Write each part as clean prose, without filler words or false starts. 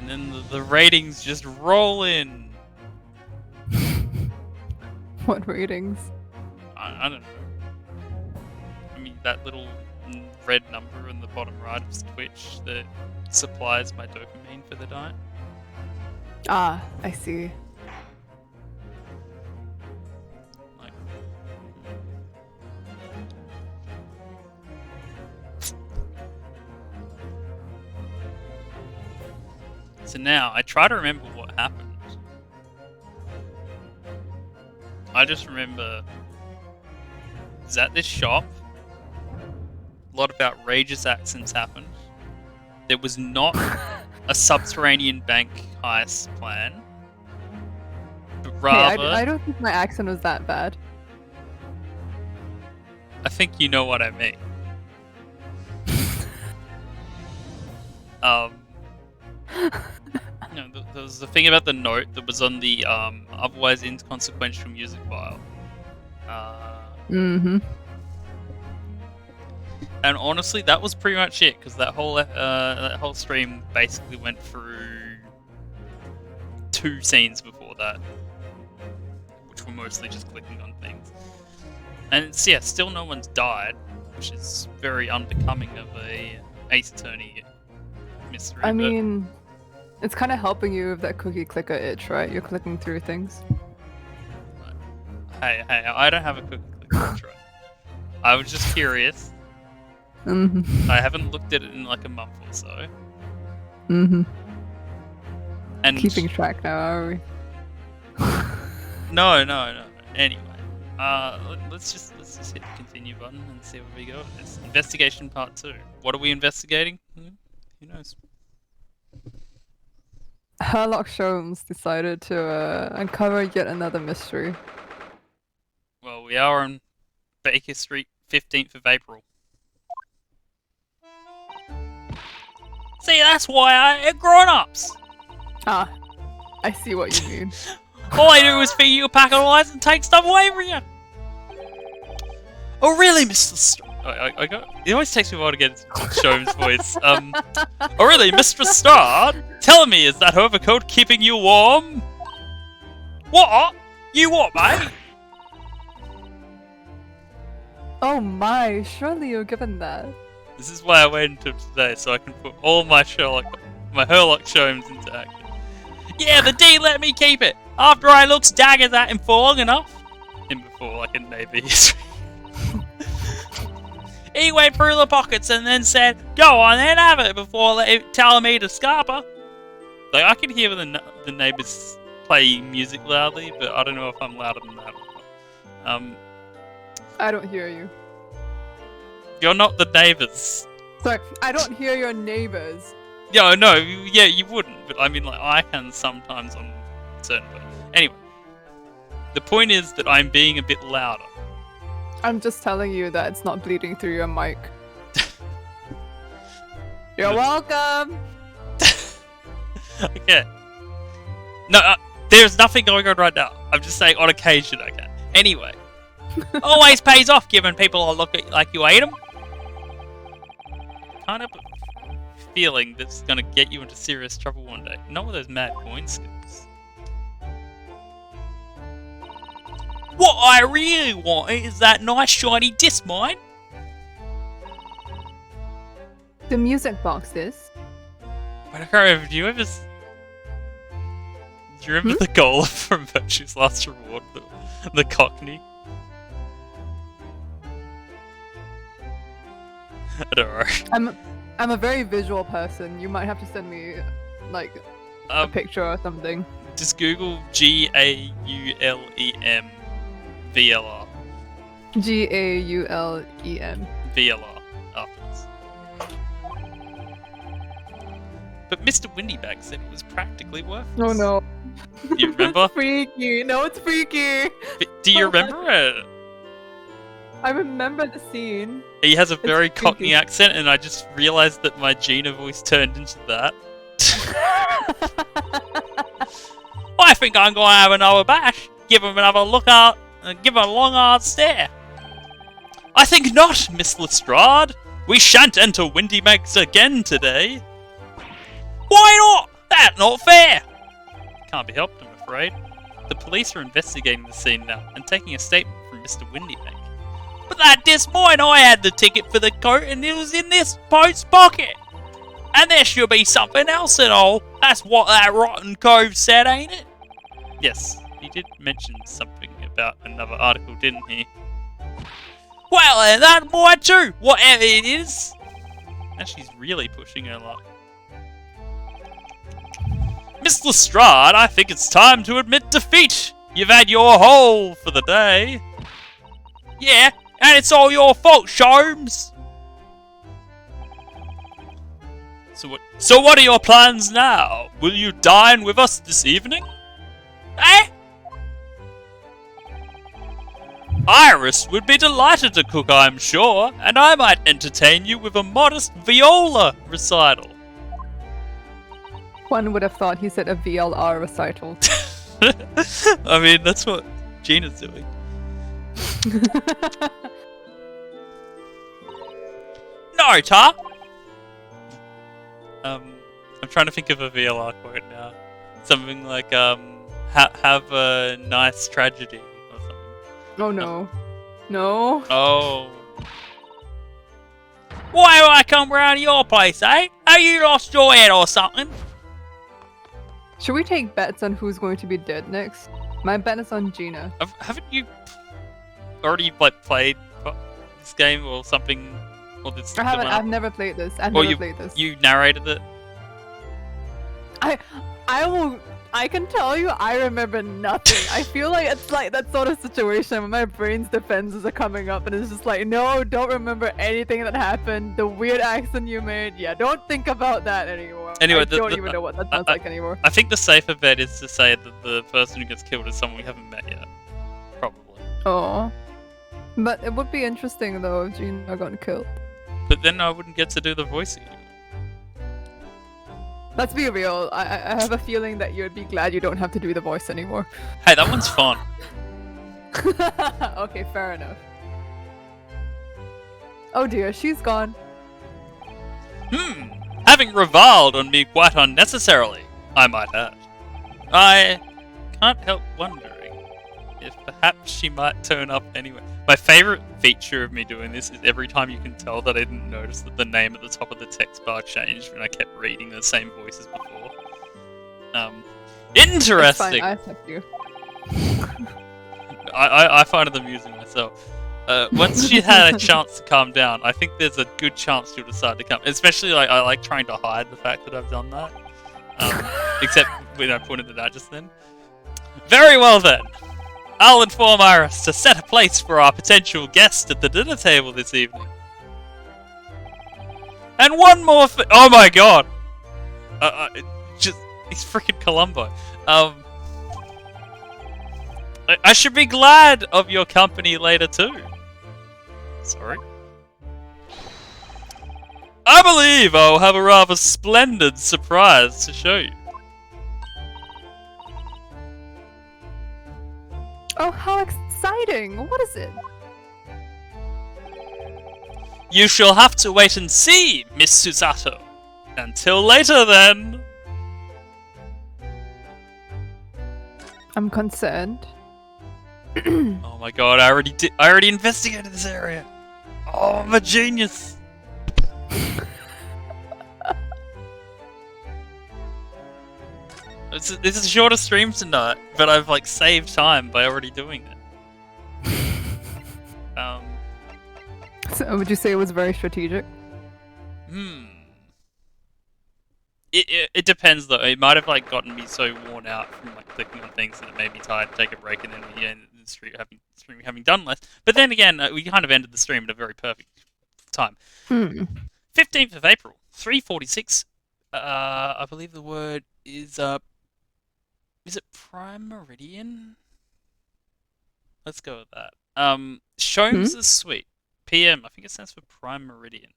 and then the ratings just roll in. What ratings? I don't know. I mean, that little red number in the bottom right of Twitch that supplies my dopamine for the night. Ah, I see. Like, so now I try to remember what happened. I just remember I was at this shop. A lot of outrageous accidents happened. There was not a subterranean bank heist plan, but rather... Hey, I don't think my accent was that bad. I think you know what I mean. No, there was the thing about the note that was on the otherwise inconsequential music file. Mm-hmm. And honestly, that was pretty much it, because that whole stream basically went through 2 scenes before that, which were mostly just clicking on things. And it's, yeah, still no one's died, which is very unbecoming of a Ace Attorney mystery. I mean, it's kind of helping you with that cookie clicker itch, right? You're clicking through things. Hey, I don't have a cookie clicker itch, right? I was just curious. Mm-hmm. I haven't looked at it in like a month or so. Mm-hmm. And Keeping track now, are we? No. Anyway, let's just hit the continue button and see where we go with this. Investigation part 2. What are we investigating? Who knows? Sherlock Holmes decided to uncover yet another mystery. Well, we are on Baker Street, 15th of April. See, that's why grown-ups. Ah, I see what you mean. All I do is feed you a pack of lies and take stuff away from you. Oh, really, Mr. It always takes me a while to get into Sholmes' voice. Oh, really, Mr. Starr? Tell me, is that overcoat keeping you warm? What? You what, mate? Oh my, surely you're given that. This is why I waited until today, so I can put all my Herlock Sholmes into action. Yeah, the D let me keep it, after I looked daggers at him for long enough. Him before, like in Navy history. He went through the pockets and then said, "Go on then, have it," before telling me to scarper. Like, I can hear the neighbours play music loudly, but I don't know if I'm louder than that or not. I don't hear you. You're not the neighbours. Sorry, I don't hear your neighbors. Yeah, no, yeah, you wouldn't, but I mean, like, I can sometimes on certain... Anyway, the point is that I'm being a bit louder. I'm just telling you that it's not bleeding through your mic. You're welcome! Okay. No, there's nothing going on right now. I'm just saying on occasion I can. Anyway. Always pays off giving people a look at like you ate them. Kind of feeling that's gonna get you into serious trouble one day. Not with those mad coin skills. What I really want is that nice shiny disc mine. The music box is. But I can't remember, do you remember the goal from Virtue's Last Reward? The Cockney? I don't know. I'm a very visual person. You might have to send me like a picture or something. Just Google GAULEM VLR. GAULEM. VLR afterwards. But Mr. Windybag said it was practically worthless. Oh no. You remember? It's freaky. No, it's freaky. Do you remember it? I remember the scene. He has a very It's Cockney creepy. accent, and I just realised that my Gina voice turned into that. I think I'm going to have another bash. Give him another look out, and give him a long hard stare. I think not, Miss Lestrade. We shan't enter Windy Megs again today. Why not? That's not fair! Can't be helped, I'm afraid. The police are investigating the scene now and taking a statement from Mr. Windybank. But that Des Moines, I had the ticket for the coat and it was in this boat's pocket. And there should be something else at all. That's what that rotten cove said, ain't it? Yes, he did mention something about another article, didn't he? Well, then, that boy too, whatever it is. Now she's really pushing her luck. Miss Lestrade, I think it's time to admit defeat. You've had your haul for the day. Yeah, and it's all your fault, Sholmes. So what are your plans now? Will you dine with us this evening? Eh? Iris would be delighted to cook, I'm sure, and I might entertain you with a modest viola recital. One would have thought he said a VLR recital. I mean, that's what Gina's doing. No, Ta! I'm trying to think of a VLR quote now. Something like, have a nice tragedy or something. Oh no. No. Oh. Why do I come round to your place, eh? Have you lost your head or something? Should we take bets on who's going to be dead next? My bet is on Gina. Haven't you already played this game or something? Or this I haven't. I've never played this. You narrated it. I can tell you, I remember nothing. I feel like it's like that sort of situation where my brain's defenses are coming up and it's just like, no, don't remember anything that happened. The weird accent you made, yeah, don't think about that anymore. Anyway, I don't even know what that sounds like anymore. I think the safer bet is to say that the person who gets killed is someone we haven't met yet. Probably. Oh. But it would be interesting though if Gina got killed. But then I wouldn't get to do the voice again. Let's be real, I have a feeling that you'd be glad you don't have to do the voice anymore. Hey, that one's fun. Okay, fair enough. Oh dear, she's gone. Having reviled on me quite unnecessarily, I might add. I can't help wondering if perhaps she might turn up anyway. My favourite feature of me doing this is every time you can tell that I didn't notice that the name at the top of the text bar changed when I kept reading the same voice as before. Interesting! I accept you. I find it amusing myself. Once she had a chance to calm down, I think there's a good chance she'll decide to come. Especially, like, I like trying to hide the fact that I've done that. Except when I pointed it out just then. Very well then. I'll inform Iris to set a place for our potential guest at the dinner table this evening. And one more oh my god! He's freaking Columbo. I should be glad of your company later too. Sorry. I believe I'll have a rather splendid surprise to show you. Oh, how exciting! What is it? You shall have to wait and see, Miss Susato. Until later, then. I'm concerned. Oh my god, I already investigated this area. Oh, I'm a genius. This is a shorter stream tonight, but I've like saved time by already doing it. So would you say it was very strategic? It depends though. It might have like gotten me so worn out from like clicking on things that it made me tired to take a break, and then we ended the stream having done less. But then again, we kind of ended the stream at a very perfect time. 15th of April, 3:46. I believe the word is it prime meridian? Let's go with that. Sholmes is sweet. PM, I think it stands for prime meridian.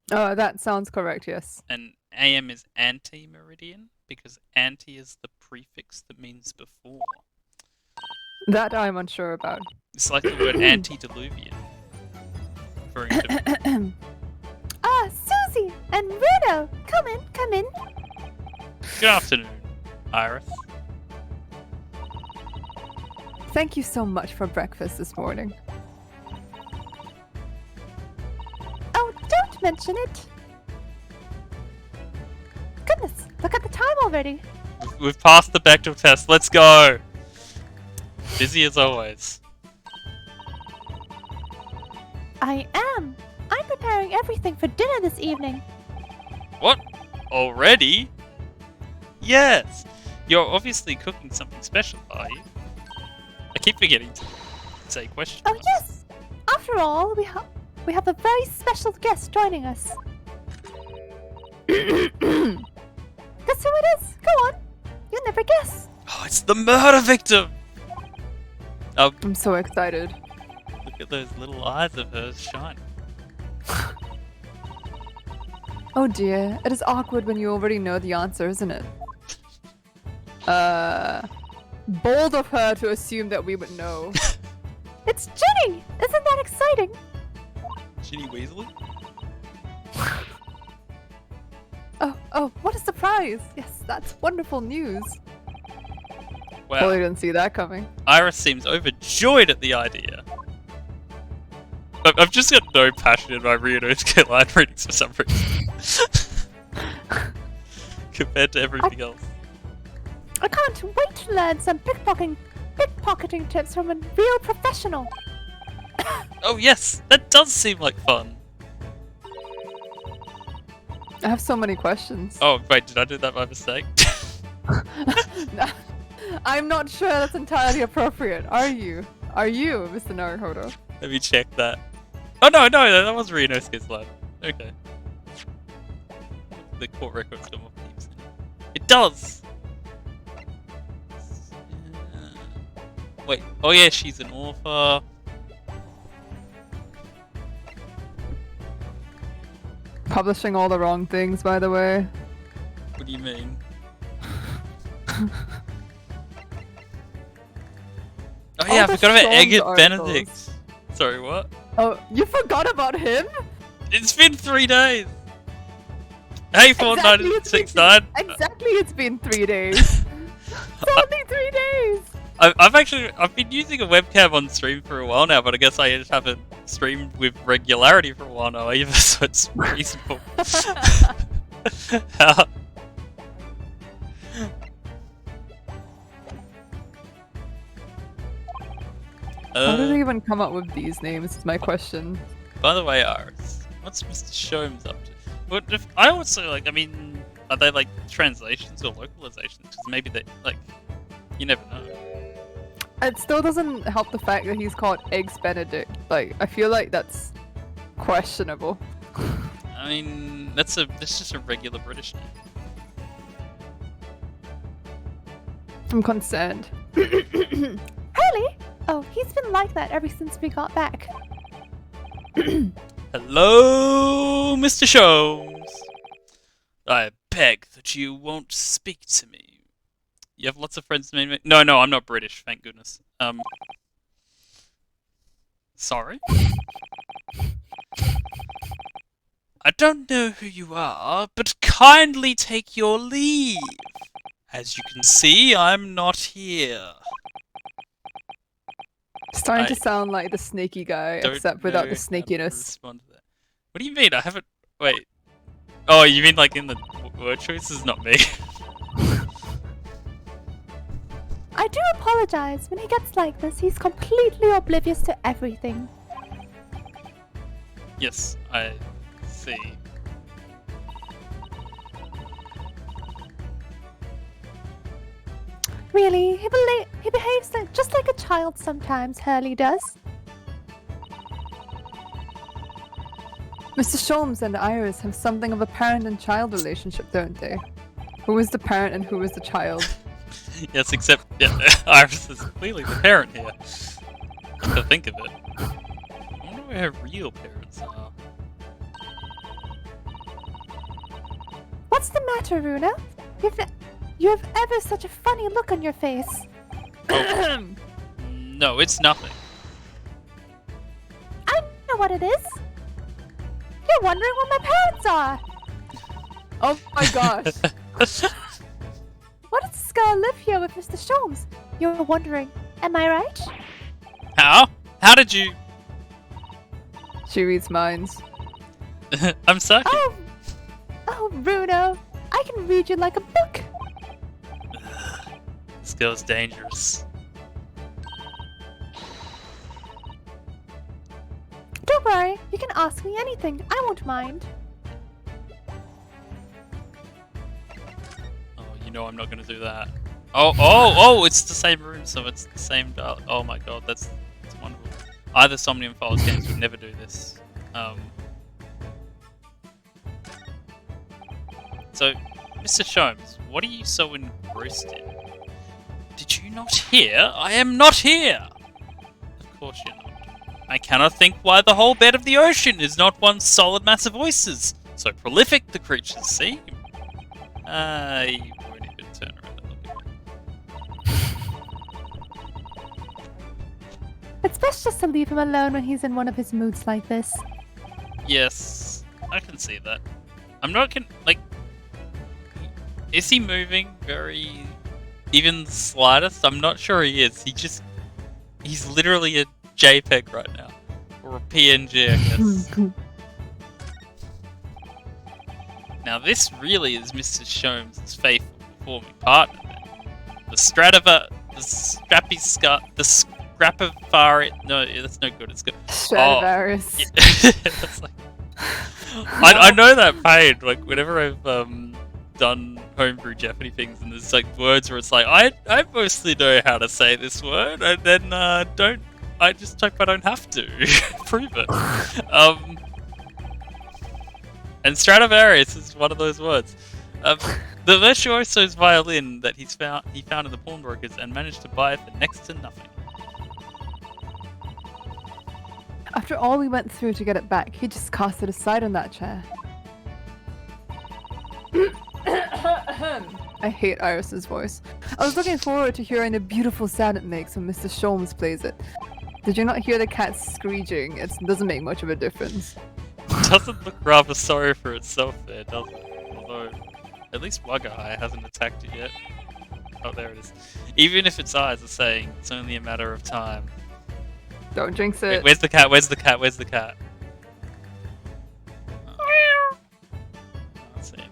Oh, that sounds correct, yes. And AM is anti-meridian, because anti is the prefix that means before. That I'm unsure about. It's like the word antediluvian. Referring to... Ah, Susie and Rudo! Come in, come in. Good afternoon, Iris. Thank you so much for breakfast this morning. Oh, don't mention it. Goodness, look at the time already. We've passed the Bechdel test. Let's go. Busy as always. I am. I'm preparing everything for dinner this evening. What? Already? Yes. You're obviously cooking something special, are you? I keep forgetting to say questions. Oh yes. After all, we have a very special guest joining us. Guess who it is? Go on. You'll never guess. Oh, it's the murder victim! Oh, I'm so excited. look at those little eyes of hers shine. Oh dear, it is awkward when you already know the answer, isn't it? Bold of her to assume that we would know. It's Ginny. Isn't that exciting? Ginny Weasley? Oh, what a surprise! Yes, that's wonderful news. Wow. Totally didn't see that coming. Iris seems overjoyed at the idea. I've just got no passion in my Rionosuke line readings for some reason. Compared to everything else. I can't wait to learn some pickpocketing tips from a real professional. Oh yes, that does seem like fun. I have so many questions. Oh wait, did I do that by mistake? I'm not sure that's entirely appropriate. Are you? Are you, Mr. Naruhodo? Let me check that. Oh no, that was Rionosuke's line. Okay. The court records come off keeps. It does! Wait, oh yeah, she's an author. Publishing all the wrong things, by the way. What do you mean? Oh yeah, I All the forgot about Storms Egget articles. Benedict. Sorry, what? Oh, you forgot about him? It's been 3 days! Hey, Exactly, it's been- 4969! Exactly, it's been 3 days. It's only 3 days. I've been using a webcam on stream for a while now, but I guess I just haven't streamed with regularity for a while now either, so it's reasonable. How? How did they even come up with these names is my question. By the way, Iris, what's Mr. Sholmes up to? What if I also like? I mean, are they like translations or localizations? Because maybe they like. You never know. It still doesn't help the fact that he's called Eggs Benedict. Like, I feel like that's questionable. I mean, that's just a regular British name. I'm concerned. Hurley? Oh, he's been like that ever since we got back. Hello, Mr. Sholmes. I beg that you won't speak to me. You have lots of friends named... No, I'm not British, thank goodness. Sorry? I don't know who you are, but kindly take your leave. As you can see, I'm not here. Starting I to sound like the snaky guy, Don't except without know the how to snakiness. respond to that. What do you mean? I haven't... Wait. Oh, you mean like in the word choices? Not me. I do apologize. When he gets like this, he's completely oblivious to everything. Yes, I see. Really, he behaves just like a child sometimes, Hurley does. Mr. Sholmes and Iris have something of a parent and child relationship, don't they? Who is the parent and who is the child? Yes, except Iris is clearly the parent here. Come to think of it. I wonder where her real parents are. What's the matter, Runa? You have ever such a funny look on your face. No, it's nothing. I know what it is. You're wondering where my parents are. Oh my gosh. Why does this girl live here with Mr. Sholmes? You're wondering, am I right? How? How did you? She reads minds. I'm sucking. Oh, Bruno, I can read you like a book. This girl's dangerous. Don't worry, you can ask me anything. I won't mind. Oh, you know I'm not gonna do that. Oh! It's the same room, so it's the same. Oh my god, that's wonderful. Either Somnium Files games would never do this. So, Mr. Sholmes, what are you so engrossed in? Did you not hear? I am not here! Of course you're not. I cannot think why the whole bed of the ocean is not one solid mass of oysters. So prolific the creatures seem. You won't even turn around and look at me. It's best just to leave him alone when he's in one of his moods like this. Yes, I can see that. I'm not like... Is he moving very... even the slightest? I'm not sure he is. He's literally a JPEG right now. Or a PNG, I guess. Now this really is Mr. Sholmes' faithful performing partner. The Scrapifari... No, that's no good, it's good. Stradivarius. Yeah. That's like... I know that pain, like whenever I've done homebrew Jeopardy things and there's like words where it's like, I mostly know how to say this word and then I just hope I don't have to prove it. And Stradivarius is one of those words. The virtuoso's violin that he found in the pawnbrokers and managed to buy it for next to nothing. After all we went through to get it back, he just cast it aside on that chair. I hate Iris's voice. I was looking forward to hearing the beautiful sound it makes when Mr. Sholmes plays it. Did you not hear the cat screeching? It doesn't make much of a difference. It doesn't look rather sorry for itself there, does it? Although, at least Bug Eye hasn't attacked it yet. Oh, there it is. Even if its eyes are saying it's only a matter of time. Don't jinx it. Wait, where's the cat? Where's the cat? Where's the cat? That's him.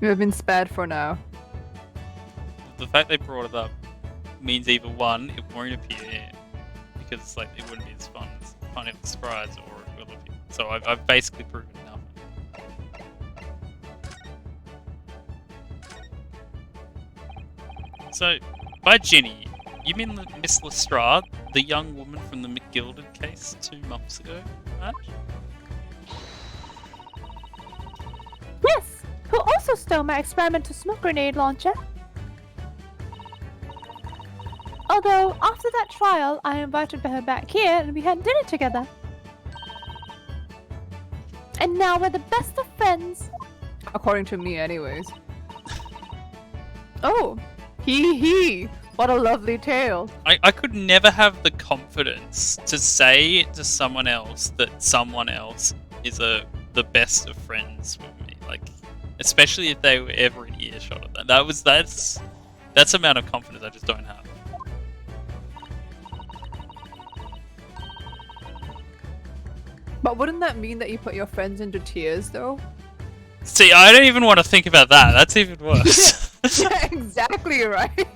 You have been spared for now. The fact they brought it up means either one, it won't appear because like it wouldn't be as fun if it surprise, or it will appear. So I've basically proven nothing. So, by Ginny, you mean Miss Lestrade, the young woman from the McGilded case 2 months ago, right? Yes, who also stole my experimental smoke grenade launcher. Although, after that trial, I invited her back here and we had dinner together. And now we're the best of friends. According to me, anyways. Oh, hee. What a lovely tale. I could never have the confidence to say to someone else that someone else is the best of friends with me. Like, especially if they were ever in earshot of that. That's amount of confidence I just don't have. But wouldn't that mean that you put your friends into tears, though? See, I don't even want to think about that. That's even worse. Yeah, exactly right.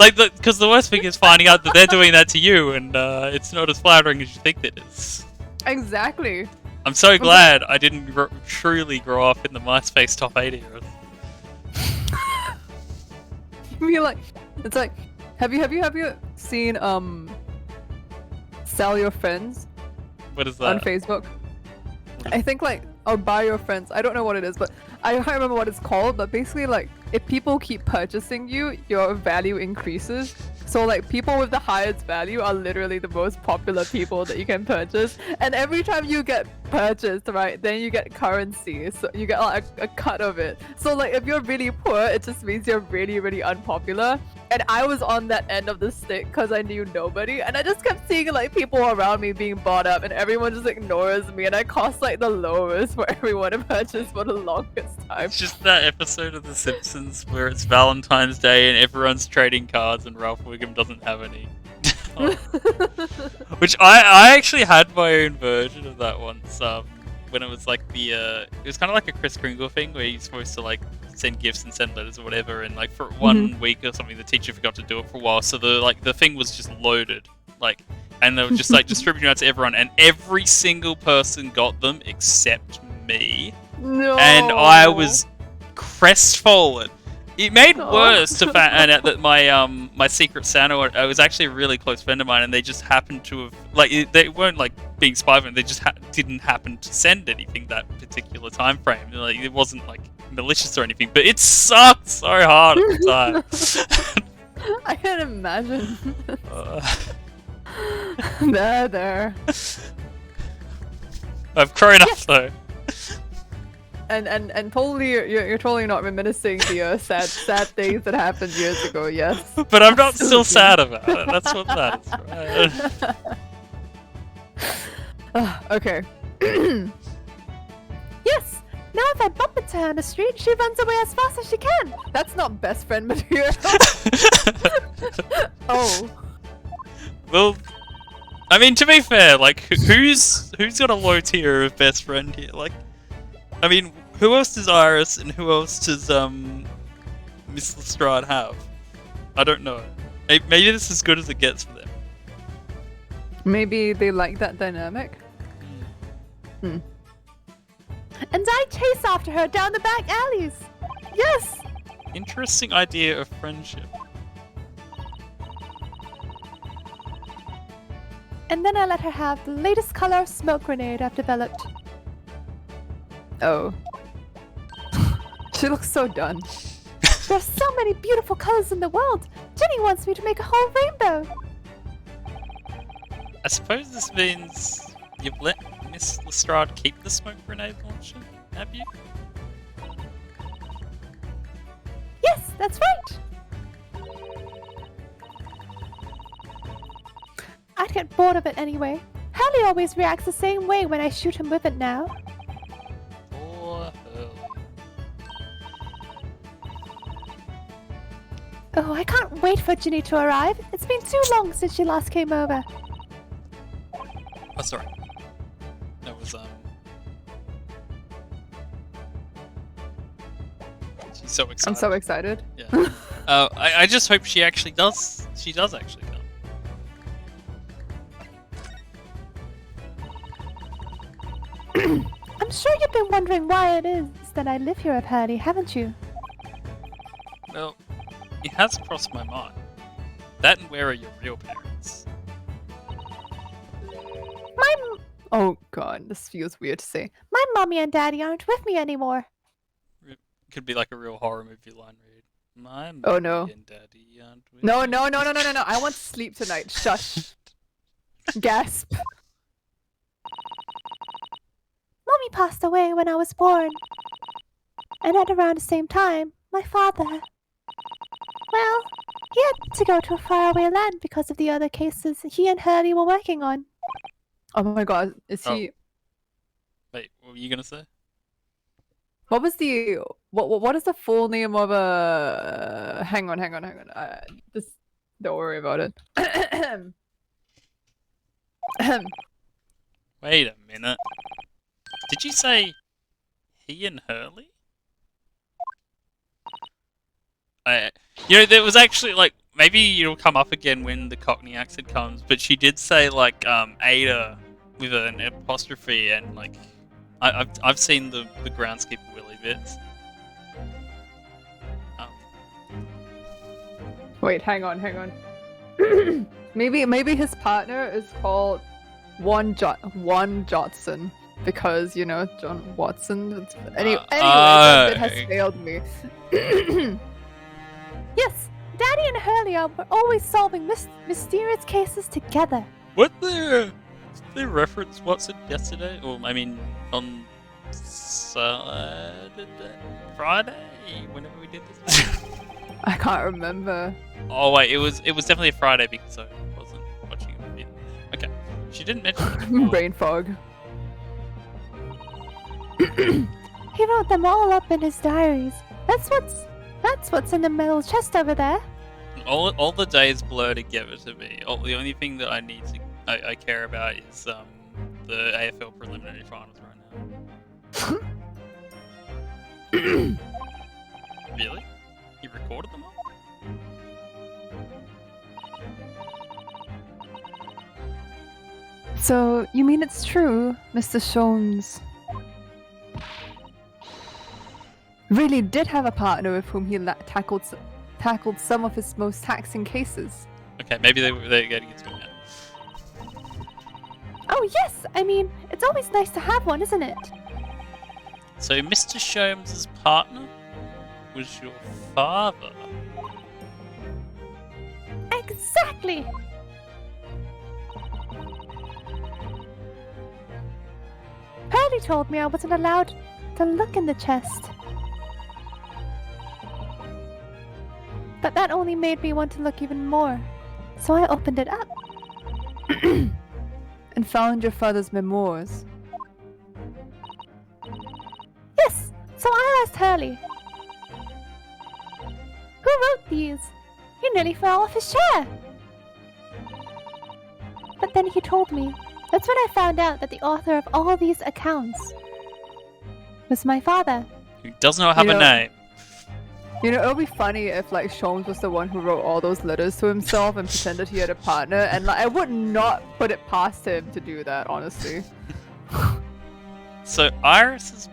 Like, because the worst thing is finding out that they're doing that to you, and it's not as flattering as you think it is. Exactly. I'm so glad I didn't truly grow up in the MySpace top 80 era. You mean like, it's like, have you seen Sell Your Friends? What is that? On Facebook. I think like, or Buy Your Friends. I don't know what it is, but I can't remember what it's called, but basically like, if people keep purchasing you, your value increases. So like, people with the highest value are literally the most popular people that you can purchase. And every time you get purchased, right, then you get currency. So you get like a cut of it. So like, if you're really poor, it just means you're really, really unpopular. And I was on that end of the stick because I knew nobody, and I just kept seeing like people around me being bought up, and everyone just ignores me, and I cost like the lowest for everyone to purchase for the longest time. It's just that episode of The Simpsons where it's Valentine's Day and everyone's trading cards and Ralph Wiggum doesn't have any. Oh. Which I actually had my own version of that once. When it was like it was kind of like a Kris Kringle thing where you're supposed to like send gifts and send letters or whatever, and like for one week or something, the teacher forgot to do it for a while, so the thing was just loaded, like, and they were just like distributing out to everyone, and every single person got them except me. No. And I was crestfallen. It made worse to find out that my Secret Santa, I was actually a really close friend of mine, and they just happened to have, like, they weren't like being spied on, they just didn't happen to send anything that particular time frame. Like, it wasn't like malicious or anything, but it sucked so hard at the time. I can imagine. There. I've grown up though. And totally, you're totally not reminiscing the sad things that happened years ago. Yes. But I'm not still sad about it. That's what matters, right? Okay. Yes! Now if I bump into her on the street, she runs away as fast as she can. That's not best friend material. Oh. Well, I mean, to be fair, like, who's got a low tier of best friend here? Like, I mean, who else does Iris and who else does Miss Lestrade have? I don't know. Maybe this is as good as it gets for them. Maybe they like that dynamic. And I chase after her down the back alleys. Yes! Interesting idea of friendship. And then I let her have the latest color smoke grenade I've developed. Oh. She looks so done. There's so many beautiful colors in the world. Jenny wants me to make a whole rainbow. I suppose this means you've let Miss Lestrade keep the smoke grenade launcher, have you? Yes, that's right. I'd get bored of it anyway. Hurley always reacts the same way when I shoot him with it now. Poor Hurley. Oh, I can't wait for Ginny to arrive. It's been too long since she last came over. Oh, sorry. That was, she's so excited. I'm so excited. Yeah. I just hope she actually does. She does actually come. I'm sure you've been wondering why it is that I live here at Hurley, haven't you? Well, it has crossed my mind. That and where are your real parents? Oh god, this feels weird to say. My mommy and daddy aren't with me anymore. Could be like a real horror movie line read. My mommy Oh, no. and daddy aren't with No, me. no, no, no, no, no, no. I want to sleep tonight. Shush. Gasp. Mommy passed away when I was born. And at around the same time, my father... Well, he had to go to a faraway land because of the other cases he and Hurley were working on. Oh my god, is he... Wait, what were you gonna say? What was the... What is the full name of a... Hang on. Just don't worry about it. Wait a minute. Did you say he and Hurley? There was actually, like, maybe it'll come up again when the Cockney accent comes, but she did say, like, Ada with an apostrophe, and, like, I've seen the Groundskeeper Willy bits. Wait, hang on. maybe his partner is called Juan Jotson. Because, you know, John Watson. Anyway, that bit has failed me. Yes, Daddy and Hurley were always solving mysterious cases together. What did they reference Watson yesterday? Or, I mean, on Saturday? Friday? Whenever we did this? I can't remember. Oh wait, it was definitely a Friday because I wasn't watching it. Either. Okay, she didn't mention it before. Brain fog. He wrote them all up in his diaries. That's what's in the metal chest over there. All the days blur together to me. The only thing that I care about is the AFL preliminary finals right now. Really? He recorded them all? So, you mean it's true, Mr. Sholmes really did have a partner with whom he tackled some of his most taxing cases? Okay, maybe they're getting into it now. Oh yes, I mean, it's always nice to have one, isn't it? So Mr. Sholmes' partner was your father? Exactly! Hurley told me I wasn't allowed to look in the chest. But that only made me want to look even more. So I opened it up. And found your father's memoirs. Yes, so I asked Hurley. Who wrote these? He nearly fell off his chair. But then he told me. That's when I found out that the author of all these accounts was my father. Who does not have a name. You know, it would be funny if, like, Sholmes was the one who wrote all those letters to himself and pretended he had a partner, and, like, I would not put it past him to do that, honestly. So Iris's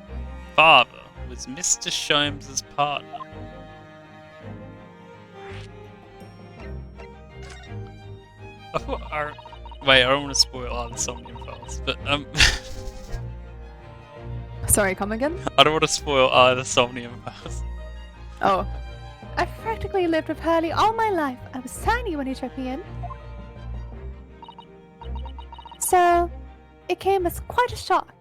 father was Mr. Sholmes' partner. I thought Wait, I don't want to spoil either Somnium Files, but Sorry, come again? I don't want to spoil either Somnium Files. Oh. I've practically lived with Hurley all my life. I was tiny when he took me in. So, it came as quite a shock.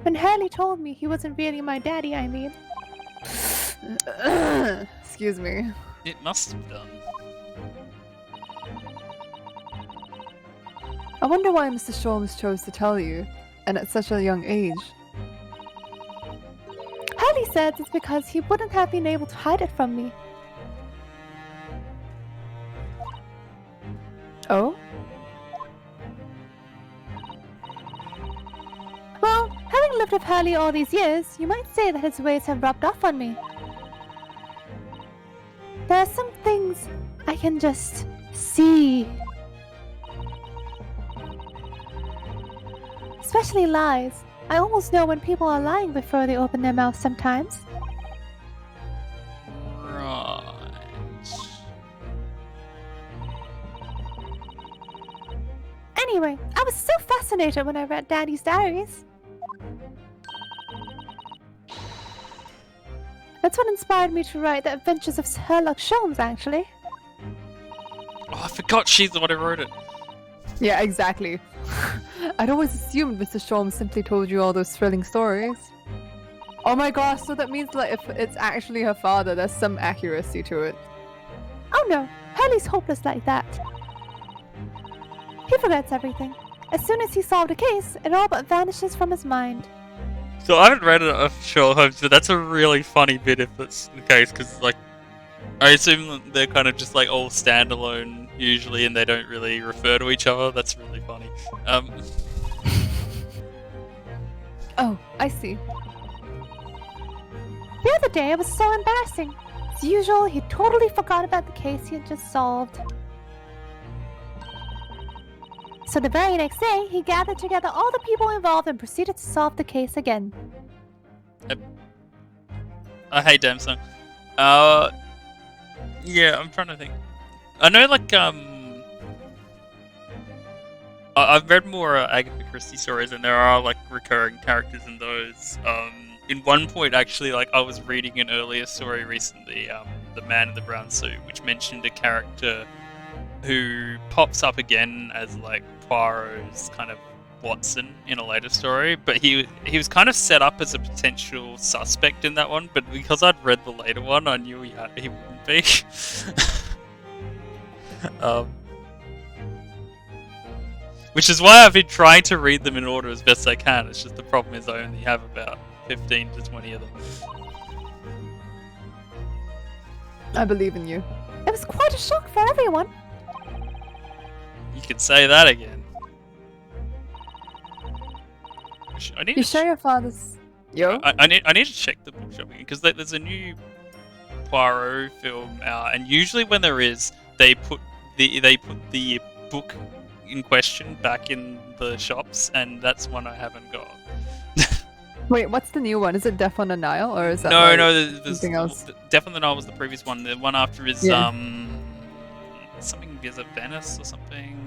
When Hurley told me he wasn't really my daddy, I mean. Excuse me. It must have done. I wonder why Mr. Sholmes chose to tell you, and at such a young age. Hurley said it's because he wouldn't have been able to hide it from me. Oh? Well, having lived with Hurley all these years, you might say that his ways have rubbed off on me. There are some things I can just see. Especially lies. I almost know when people are lying before they open their mouths sometimes. Right. Anyway, I was so fascinated when I read Daddy's diaries. That's what inspired me to write The Adventures of Sherlock Sholmes, actually. Oh, I forgot she's the one who wrote it. Yeah, exactly. I'd always assumed Mr. Sholmes simply told you all those thrilling stories. Oh my gosh, so that means, like, if it's actually her father, there's some accuracy to it. Oh no, Hurley's hopeless like that. He forgets everything. As soon as he solved a case, it all but vanishes from his mind. So I haven't read it of Sherlock Holmes, but that's a really funny bit if that's the case, because, like, I assume that they're kind of just, like, all standalone usually, and they don't really refer to each other. That's really funny. Oh, I see. The other day, it was so embarrassing. As usual, he totally forgot about the case he had just solved. So the very next day, he gathered together all the people involved and proceeded to solve the case again. I hate damn song. Yeah, I'm trying to think. I know, like, I've read more Agatha Christie stories, and there are, like, recurring characters in those. In one point, actually, like, I was reading an earlier story recently, The Man in the Brown Suit, which mentioned a character who pops up again as, like, Poirot's kind of Watson in a later story, but he was kind of set up as a potential suspect in that one. But because I'd read the later one, I knew he wouldn't be. Which is why I've been trying to read them in order as best I can. It's just the problem is I only have about 15 to 20 of them. I believe in you. It was quite a shock for everyone. You could say that again. I need You to sure your father's... Yo? I need to check the bookshop again because there's a new Poirot film out, and usually when there is, they put the book in question back in the shops, and that's one I haven't got. Wait, what's the new one? Is it Death on the Nile, or is that No, like there's something else? Death on the Nile was the previous one. The one after is Yeah. something is it Venice or something.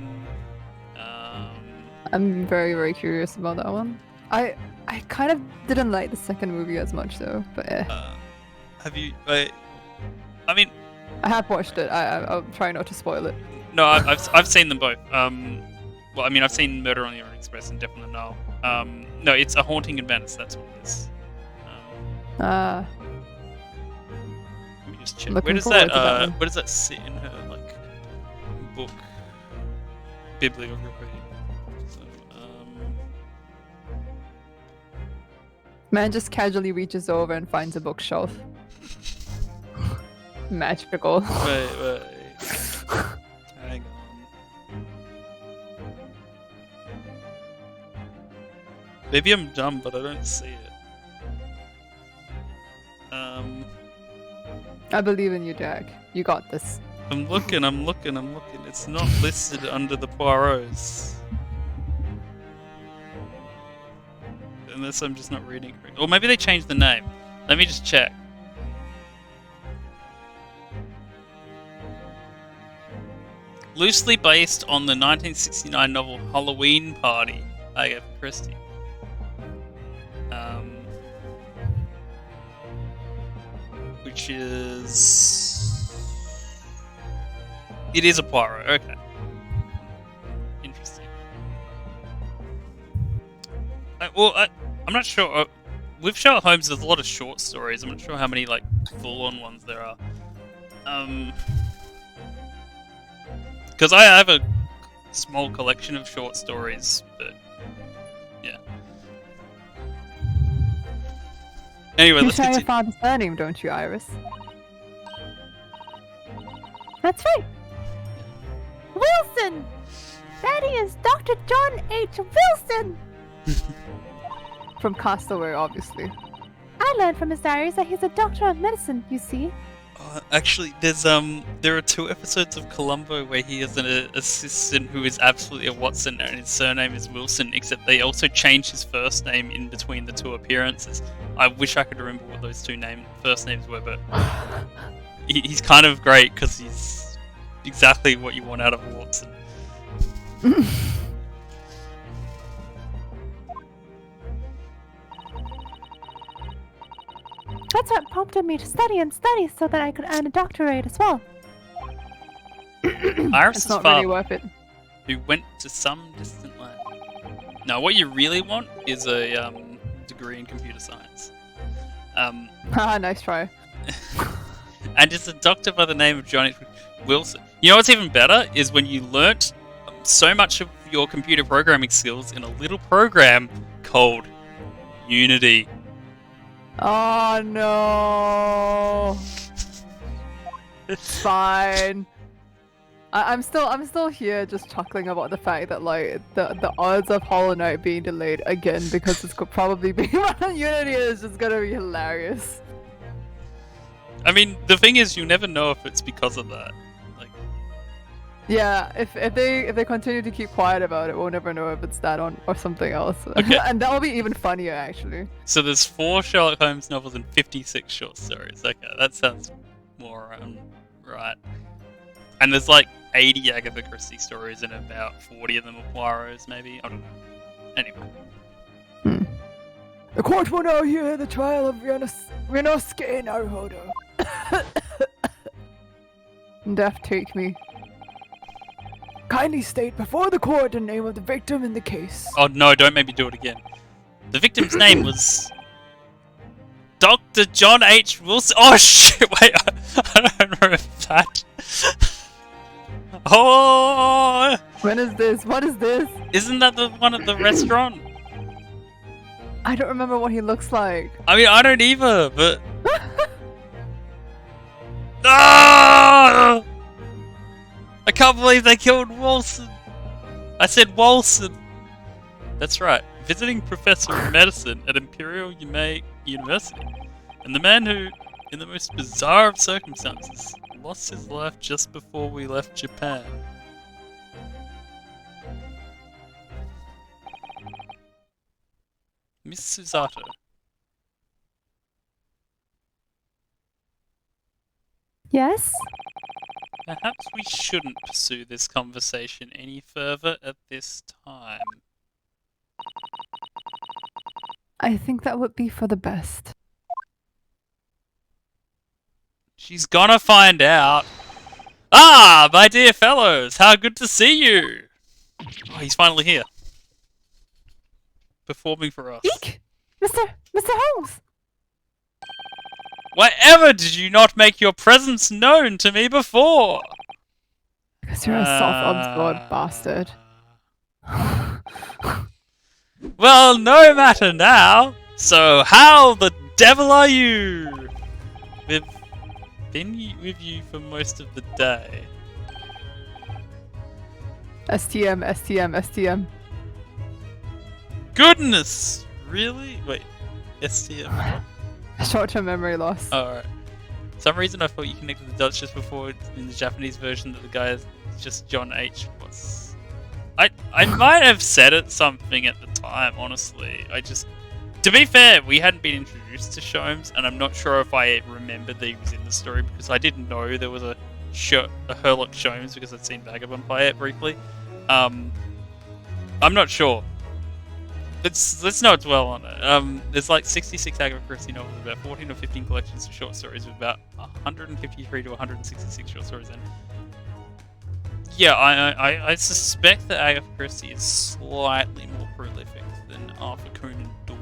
I'm very, very curious about that one. I kind of didn't like the second movie as much though, but Have you? I mean, I have watched it. I'll try not to spoil it. no, I've seen them both. Well, I mean, I've seen Murder on the Orient Express and Death on the Nile. No, it's A Haunting in Venice. That's what it is. Let me just check. Looking forward to that one. Where does that sit in her like book bibliography? So, Man just casually reaches over and finds a bookshelf. Magical. wait. Hang on. Maybe I'm dumb, but I don't see it. I believe in you, Jack. You got this. I'm looking. It's not listed under the Poirots. Unless I'm just not reading correctly. Or maybe they changed the name. Let me just check. Loosely based on the 1969 novel Halloween Party by Agatha Christie. Which is... It is a Poirot, okay. Interesting. I'm not sure. With Sherlock Holmes, there's a lot of short stories. I'm not sure how many like full-on ones there are. Because I have a small collection of short stories, but yeah. Anyway, You let's share your continue. father's surname, don't you, Iris? That's right. Wilson! That is Dr. John H. Wilson! From Castaway, obviously. I learned from his diaries that he's a doctor of medicine, you see. Actually, there are 2 episodes of Columbo where he is an assistant who is absolutely a Watson, and his surname is Wilson. Except they also changed his first name in between the 2 appearances. I wish I could remember what those 2 first names were, but he's kind of great because he's exactly what you want out of a Watson. That's what prompted me to study and study so that I could earn a doctorate as well. Iris's It's not father, really worth it. who went to some distant land. Now, what you really want is a degree in computer science. Haha, nice try. And it's a doctor by the name of John H. Wilson. You know what's even better is when you learnt so much of your computer programming skills in a little program called Unity. Oh no. It's fine. I'm still here just chuckling about the fact that like the odds of Hollow Knight being delayed again because it's could probably be on Unity is just gonna be hilarious. I mean, the thing is, you never know if it's because of that. Like, Yeah, if they continue to keep quiet about it, we'll never know if it's that or something else. Okay. And that'll be even funnier actually. so there's 4 Sherlock Holmes novels and 56 short stories. Okay, that sounds more right. And there's like 80 Agatha Christie stories and about 40 of them are Poirot's, maybe. I don't know. Anyway. The court will now hear the trial of Ryunosuke Naruhodo. Death take me. Kindly state before the court the name of the victim in the case. Oh no, don't make me do it again. The victim's name was Dr. John H. Wilson. Oh shit, wait, I don't remember that. Oh! When is this? What is this? Isn't that the one at the restaurant? I don't remember what he looks like. I mean, I don't either, but... Ah! I can't believe they killed Wilson. I said Wilson. That's right. Visiting professor of medicine at Imperial University. And the man who, in the most bizarre of circumstances, lost his life just before we left Japan. Miss Susato. Yes? Perhaps we shouldn't pursue this conversation any further at this time. I think that would be for the best. She's gonna find out. Ah, my dear fellows, how good to see you! Oh, he's finally here. Performing for us. Eek! Mr. Holmes! Whatever did you not make your presence known to me before? Because you're a self-absorbed bastard. Well, no matter now. So, how the devil are you? We've been with you for most of the day. STM, STM, STM. Goodness! Really? Wait. STM? Short-term memory loss. Oh, alright. For some reason I thought you connected the dots just before in the Japanese version that the guy is just John H. was. I might have said it something at the time, honestly. To be fair, we hadn't been introduced to Sholmes, and I'm not sure if I remembered that he was in the story because I didn't know there was a Herlock Sholmes because I'd seen Vagabond play it briefly. I'm not sure. Let's not dwell on it. There's like 66 Agatha Christie novels, about 14 or 15 collections of short stories with about 153 to 166 short stories in. Yeah, I suspect that Agatha Christie is slightly more prolific than Arthur Conan Doyle.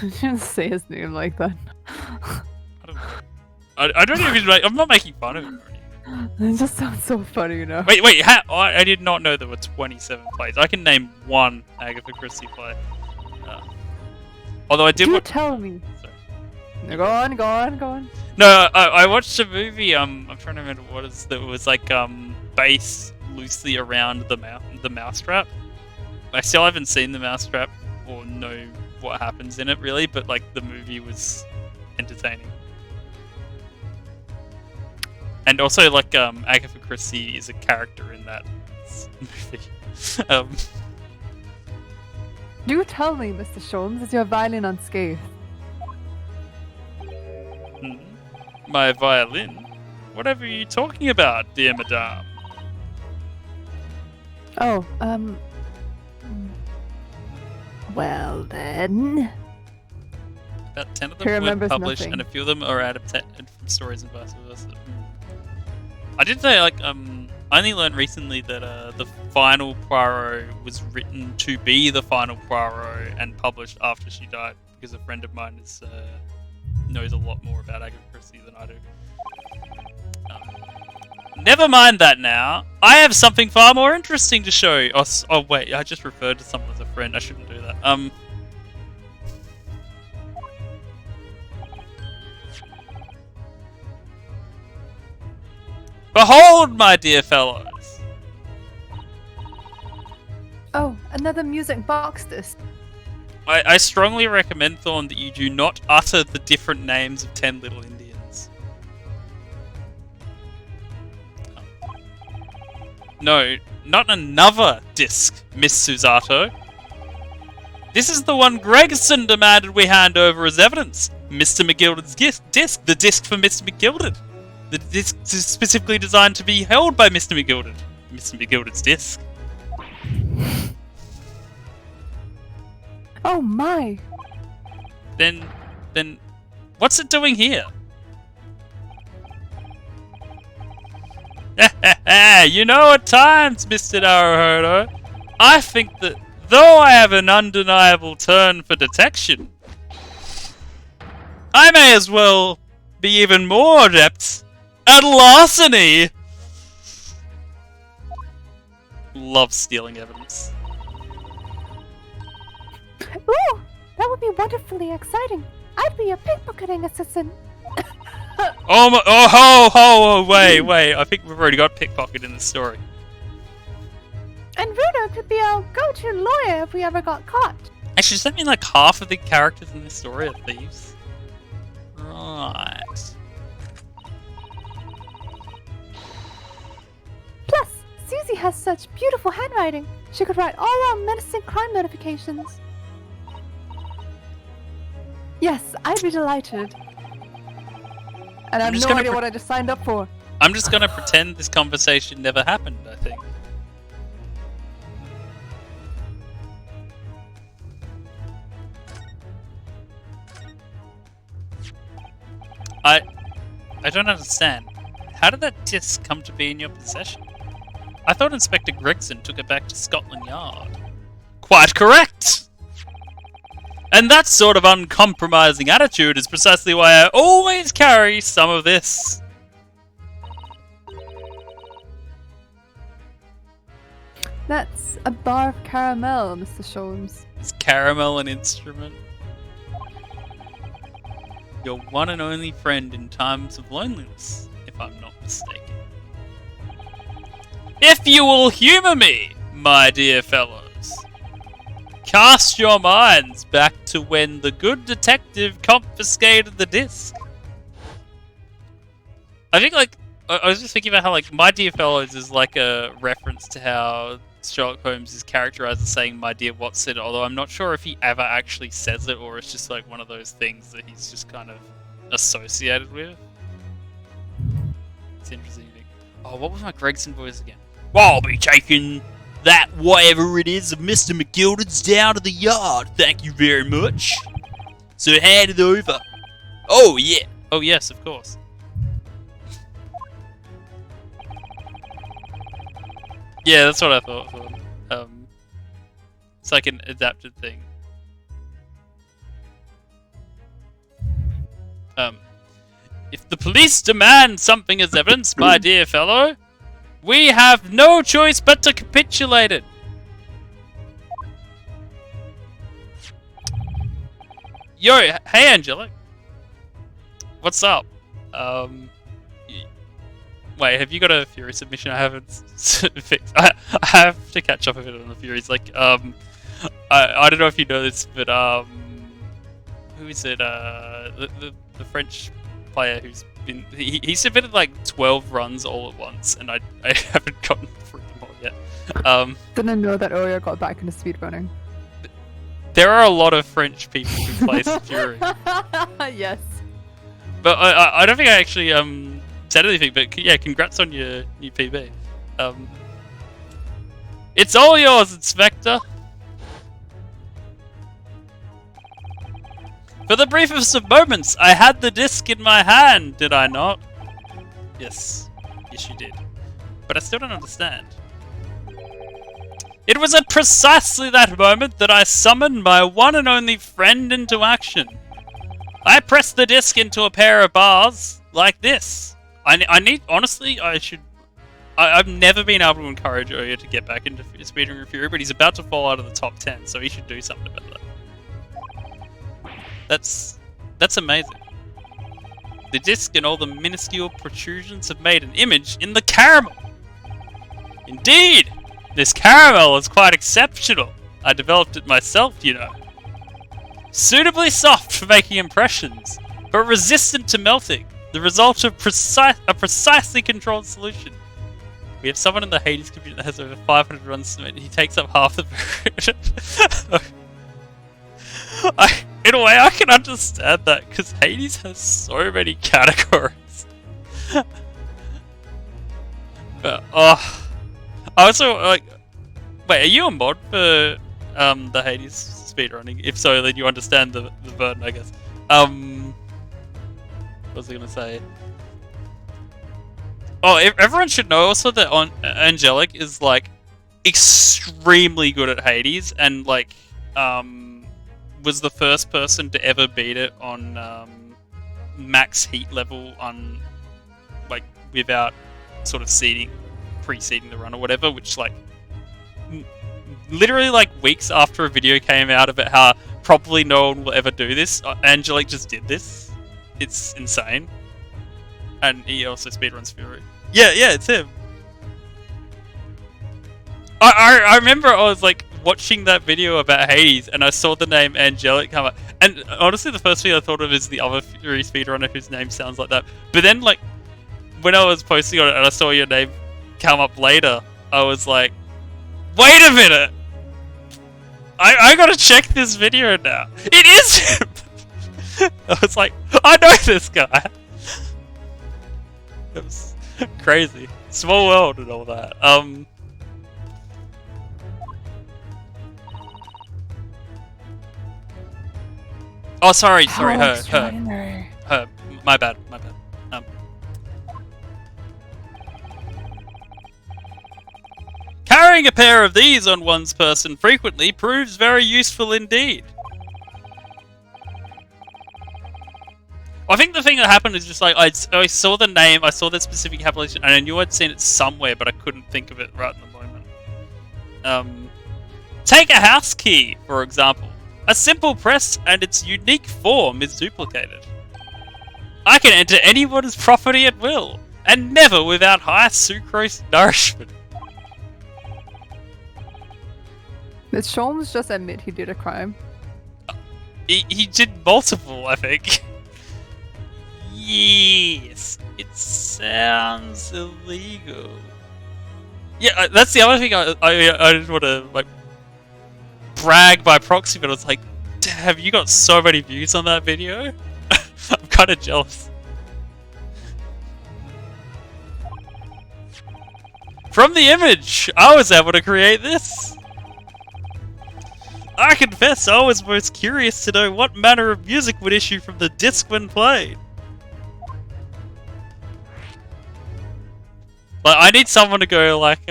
You shouldn't say his name like that. I don't even like. I'm not making fun of him or anything. It just sounds so funny, you know. Wait, I did not know there were 27 plays. I can name one Agatha Christie play. Although I did. You tell me. Sorry. Go on. No, I watched a movie. I'm trying to remember what it is that was like based loosely around the mousetrap. I still haven't seen the mousetrap or know what happens in it really, but like the movie was entertaining. And also, like, Agatha Christie is a character in that movie. Do tell me, Mr. Sholmes, is your violin unscathed? My violin? Whatever are you talking about, dear madame? Oh, Well then. About 10 of He them were remembers published, nothing. and a few of them are adapted from stories and vice versa. I did say, like, I only learned recently that the final Poirot was written to be the final Poirot and published after she died, because a friend of mine knows a lot more about Agatha Christie than I do. Never mind that now. I have something far more interesting to show you. Oh wait, I just referred to someone as a friend. I shouldn't do that. Behold, my dear fellows! Oh, another music box disc. I strongly recommend, Thorn, that you do not utter the different names of 10 Little Indians. No, not another disc, Miss Susato. This is the one Gregson demanded we hand over as evidence. Mr. McGilded's disc, the disc for Mr. McGilded. The disc is specifically designed to be held by Mr. McGilded. Mr. McGilded's disc. Oh my! Then, what's it doing here? You know, at times, Mr. Naruhodo, I think that though I have an undeniable turn for detection, I may as well be even more adept at larceny. Love stealing evidence. Ooh, that would be wonderfully exciting. I'd be a pickpocketing assistant. Oh my! Oh, wait! I think we've already got pickpocket in the story. And Runo could be our go-to lawyer if we ever got caught. Actually, does that mean like half of the characters in this story are thieves? Right. Plus, Susie has such beautiful handwriting. She could write all our menacing crime notifications. Yes, I'd be delighted. And I have no idea what I just signed up for. I'm just gonna pretend this conversation never happened, I think. I don't understand. How did that disc come to be in your possession? I thought Inspector Gregson took it back to Scotland Yard. Quite correct! And that sort of uncompromising attitude is precisely why I always carry some of this. That's a bar of caramel, Mr. Sholmes. Is caramel an instrument? Your one and only friend in times of loneliness, if I'm not mistaken. If you will humour me, my dear fellows, cast your minds back to when the good detective confiscated the disc. I think, like, I was just thinking about how, like, my dear fellows is like a reference to how Sherlock Holmes is characterized as saying my dear Watson, although I'm not sure if he ever actually says it or it's just like one of those things that he's just kind of associated with. It's interesting. Oh, what was my Gregson voice again? Well, I'll be taking that whatever it is of Mr. McGilden's down to the yard. Thank you very much. So hand it over. Oh yeah. Oh yes, of course. Yeah, that's what I thought. It's like an adapted thing. If the police demand something as evidence, my dear fellow, we have no choice but to capitulate it. Yo, hey Angelic. What's up? Wait, have you got a Fury submission I haven't fixed? I have to catch up a bit on the Furies. Like, I don't know if you know this, but who is it? The French player who's been he submitted like 12 runs all at once, and I haven't gotten through them all yet. Didn't know that earlier. Got back into speedrunning. There are a lot of French people who play Fury. Yes. But I don't think I actually said anything, but yeah, congrats on your new PB. It's all yours, Inspector! For the briefest of moments, I had the disc in my hand, did I not? Yes. Yes, you did. But I still don't understand. It was at precisely that moment that I summoned my one and only friend into action. I pressed the disc into a pair of bars, like this. I need, honestly, I've never been able to encourage Oya to get back into speedrunning Fury, but he's about to fall out of the top 10, so he should do something about that. That's amazing. The disc and all the minuscule protrusions have made an image in the caramel. Indeed, this caramel is quite exceptional. I developed it myself, you know. Suitably soft for making impressions, but resistant to melting. The result of a precisely controlled solution. We have someone in the Hades community that has over 500 runs to it, and he takes up half the version. In a way, I can understand that, because Hades has so many categories. But, I also, like, wait, are you a mod for the Hades speedrunning? If so, then you understand the burden, I guess. What was I gonna say? Oh, everyone should know also that Angelic is like extremely good at Hades, and like was the first person to ever beat it on max heat level on like without sort of preceding the run or whatever, which like literally like weeks after a video came out about how probably no one will ever do this, Angelic just did this. It's insane. And he also speedruns Fury. Yeah, it's him. I remember I was like watching that video about Hades and I saw the name Angelic come up. And honestly, the first thing I thought of is the other Fury speedrunner whose name sounds like that. But then like when I was posting on it and I saw your name come up later, I was like, wait a minute! I gotta check this video now. It is him! I was like, I know this guy! It was crazy. Small world and all that. Oh, sorry, her. My bad. Carrying a pair of these on one's person frequently proves very useful indeed. I think the thing that happened is just like I saw the name, I saw the specific application, and I knew I'd seen it somewhere, but I couldn't think of it right in the moment. Take a house key, for example. A simple press and its unique form is duplicated. I can enter anyone's property at will, and never without high sucrose nourishment. Did Sholmes just admit he did a crime? He did multiple, I think. Yes, it sounds illegal. Yeah, that's the other thing I didn't want to like brag by proxy, but I was like, have you got so many views on that video? I'm kind of jealous. From the image, I was able to create this. I confess I was most curious to know what manner of music would issue from the disc when played. Like, I need someone to go like,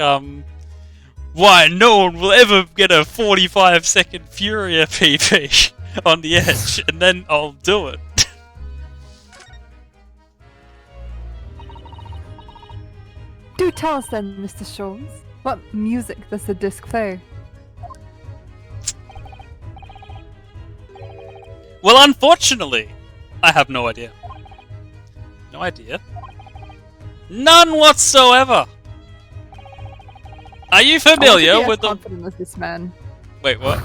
why no one will ever get a 45-second Furia PP on the edge, and then I'll do it. Do tell us then, Mr. Sholmes. What music does the disc play? Well, unfortunately, I have no idea. No idea. None whatsoever. Are you familiar with the? Confident as this man. Wait, what?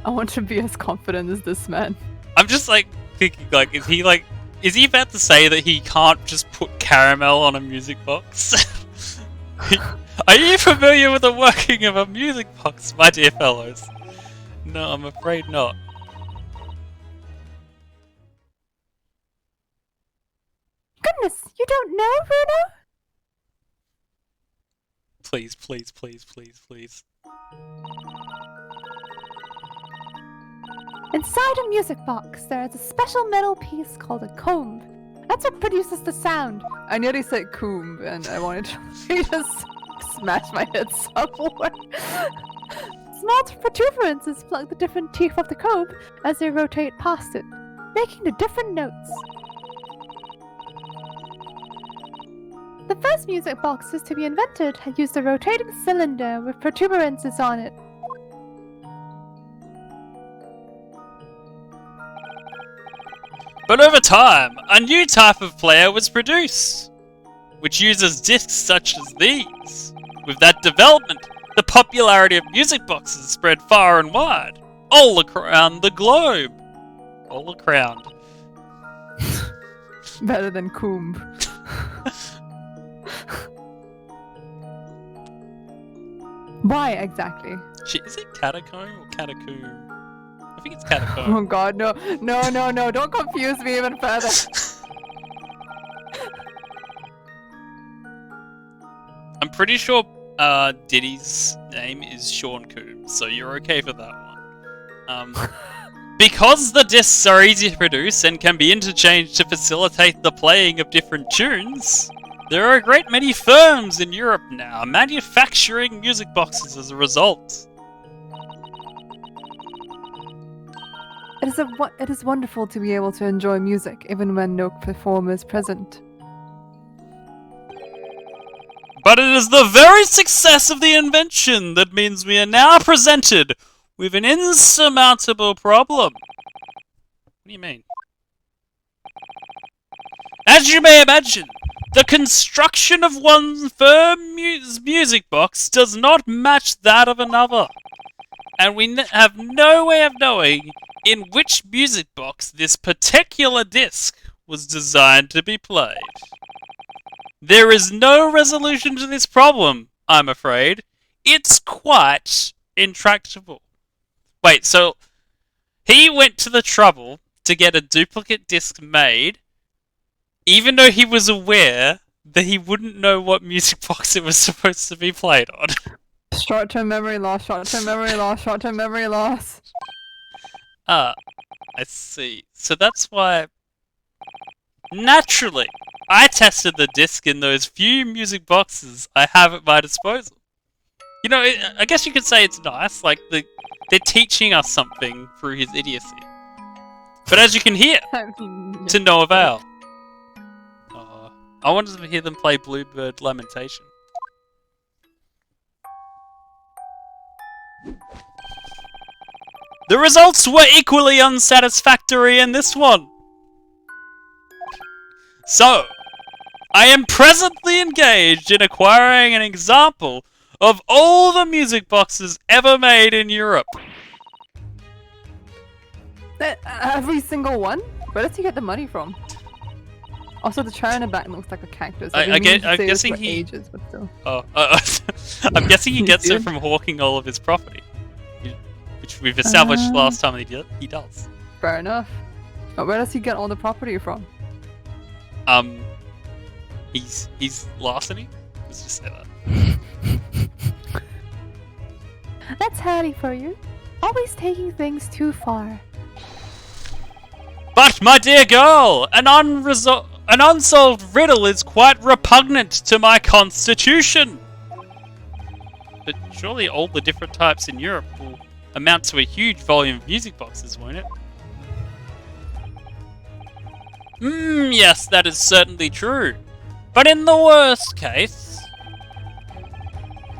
I want to be as confident as this man. I'm just like thinking, like, is he about to say that he can't just put caramel on a music box? Are you familiar with the working of a music box, my dear fellows? No, I'm afraid not. Goodness, you don't know, Bruno? Please, please, please, please, please. Inside a music box, there is a special metal piece called a comb. That's what produces the sound. I nearly said comb, and I wanted to just smash my head somewhere. Small protuberances plug the different teeth of the comb as they rotate past it, making the different notes. The first music boxes to be invented had used a rotating cylinder with protuberances on it. But over time, a new type of player was produced, which uses discs such as these. With that development, the popularity of music boxes spread far and wide, all around the globe. All around. Better than comb. Why exactly? Shit, is it catacomb or catacomb? I think it's catacomb. Oh god, no, don't confuse me even further. I'm pretty sure Diddy's name is Sean Coombs, so you're okay for that one. Because the discs are easy to produce and can be interchanged to facilitate the playing of different tunes, There are a great many firms in Europe now manufacturing music boxes as a result. It is wonderful to be able to enjoy music even when no performer is present. But it is the very success of the invention that means we are now presented with an insurmountable problem. What do you mean? As you may imagine, the construction of one firm music box does not match that of another. And we have no way of knowing in which music box this particular disc was designed to be played. There is no resolution to this problem, I'm afraid. It's quite intractable. Wait, so he went to the trouble to get a duplicate disc made, even though he was aware that he wouldn't know what music box it was supposed to be played on. Short-term memory loss, short-term memory loss, short-term memory loss. Ah, I see. So that's why... Naturally, I tested the disc in those few music boxes I have at my disposal. You know, I guess you could say it's nice, like they're teaching us something through his idiocy. But as you can hear, to no avail. I wanted to hear them play Bluebird Lamentation. The results were equally unsatisfactory in this one. So, I am presently engaged in acquiring an example of all the music boxes ever made in Europe. Every single one? Where does he get the money from? Also, the chair in the back looks like a cactus. I'm guessing he... ages, but still. I'm guessing he gets it from hawking all of his property. Which we've established last time he does. Fair enough. But where does he get all the property from? He's larceny? Let's just say that. That's handy for you. Always taking things too far. But, my dear girl, an unsolved riddle is quite repugnant to my constitution. But surely all the different types in Europe will amount to a huge volume of music boxes, won't it? Yes, that is certainly true. But in the worst case,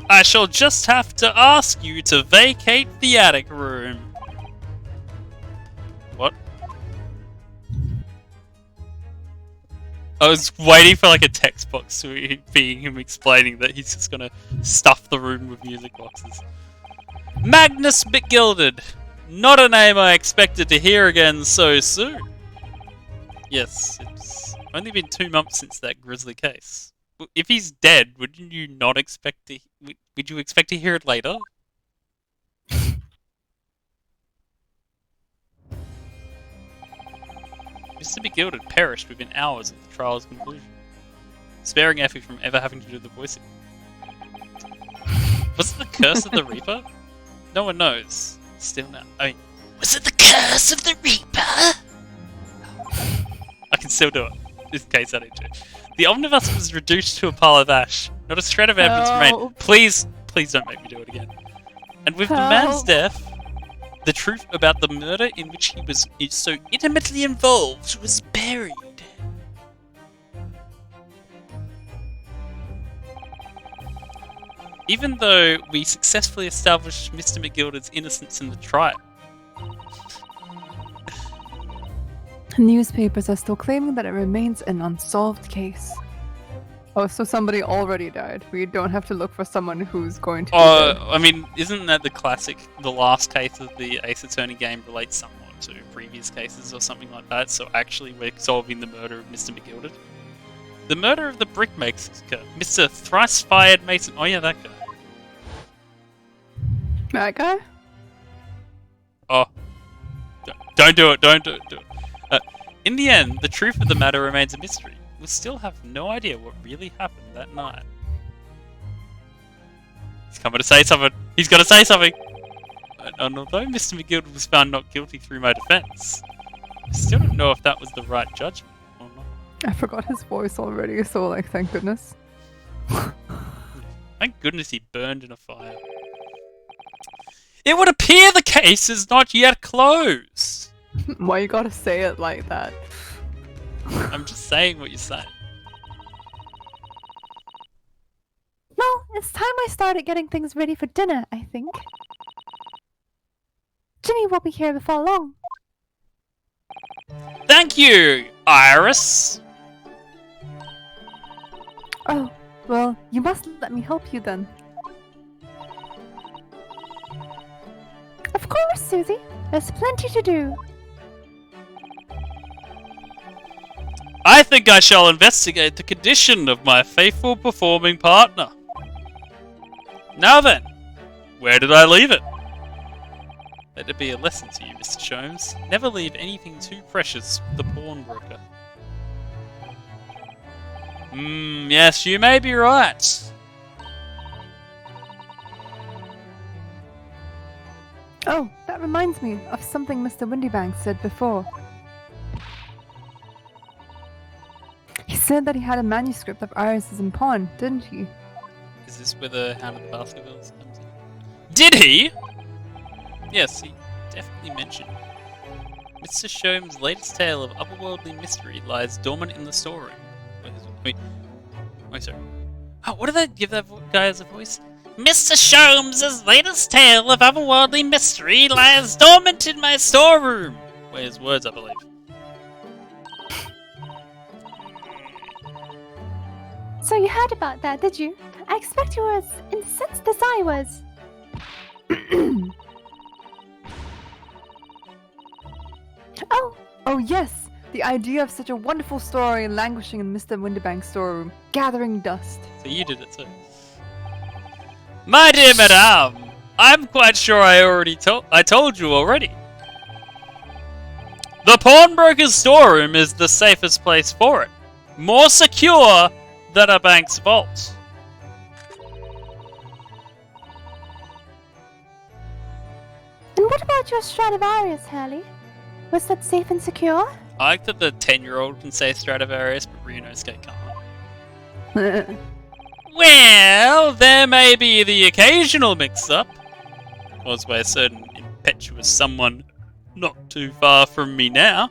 I shall just have to ask you to vacate the attic room. What? I was waiting for like a text box to be him explaining that he's just gonna stuff the room with music boxes. Magnus McGilded! Not a name I expected to hear again so soon. Yes, it's only been 2 months since that grisly case. If he's dead, wouldn't you not expect to... Would you expect to hear it later? Mr. McGilded perished within hours of the trial's conclusion, sparing Effie from ever having to do the voicing. Was it the curse of the Reaper? No one knows. Still now. I mean, was it the curse of the Reaper? I can still do it. In case I need to. The omnibus was reduced to a pile of ash. Not a shred of evidence remained. Please don't make me do it again. And with the man's death, the truth about the murder in which he was so intimately involved was buried. Even though we successfully established Mr. McGilded's innocence in the trial. Newspapers are still claiming that it remains an unsolved case. Oh, so somebody already died. We don't have to look for someone who's going to be dead. I mean, isn't that the classic, the last case of the Ace Attorney game relates somewhat to previous cases or something like that, so actually we're solving the murder of Mr. McGilded? The murder of the brickmaker, Mr. Thrice-Fired Mason. Oh yeah, that guy. That guy? Oh. Don't do it, don't do it. In the end, the truth of the matter remains a mystery. We still have no idea what really happened that night. He's coming to say something. He's got to say something. And although Mr. McGilded was found not guilty through my defense, I still don't know if that was the right judgment or not. I forgot his voice already, so like, thank goodness. Thank goodness he burned in a fire. It would appear the case is not yet closed. Why you gotta say it like that? I'm just saying what you say. Well, it's time I started getting things ready for dinner, I think. Ginny will be here before long. Thank you, Iris. Oh, well, you must let me help you then. Of course, Susie. There's plenty to do. I think I shall investigate the condition of my faithful performing partner. Now then, where did I leave it? Let it be a lesson to you, Mr. Sholmes. Never leave anything too precious with the pawnbroker. Yes, you may be right. Oh, that reminds me of something Mr. Windybank said before. He said that he had a manuscript of Iris's in pawn, didn't he? Is this where the Hound of the Baskervilles comes in? Did he? Yes, he definitely mentioned. Mr. Sholmes' latest tale of otherworldly mystery lies dormant in the storeroom. Wait, sorry. Oh, what did they give that guy as a voice? Mr. Sholmes' latest tale of otherworldly mystery lies dormant in my storeroom. Were his words, I believe. So you heard about that, did you? I expect you were as incensed as I was. Oh yes, the idea of such a wonderful story languishing in Mr. Windybank's storeroom, gathering dust. So you did it too. My dear madame, I'm quite sure I told you already. The pawnbroker's storeroom is the safest place for it. More secure than a bank's vault. And what about your Stradivarius, Hurley? Was that safe and secure? I like that the 10-year-old can say Stradivarius, but Ryunosuke can't. Well, there may be the occasional mix-up, caused by a certain impetuous someone not too far from me now.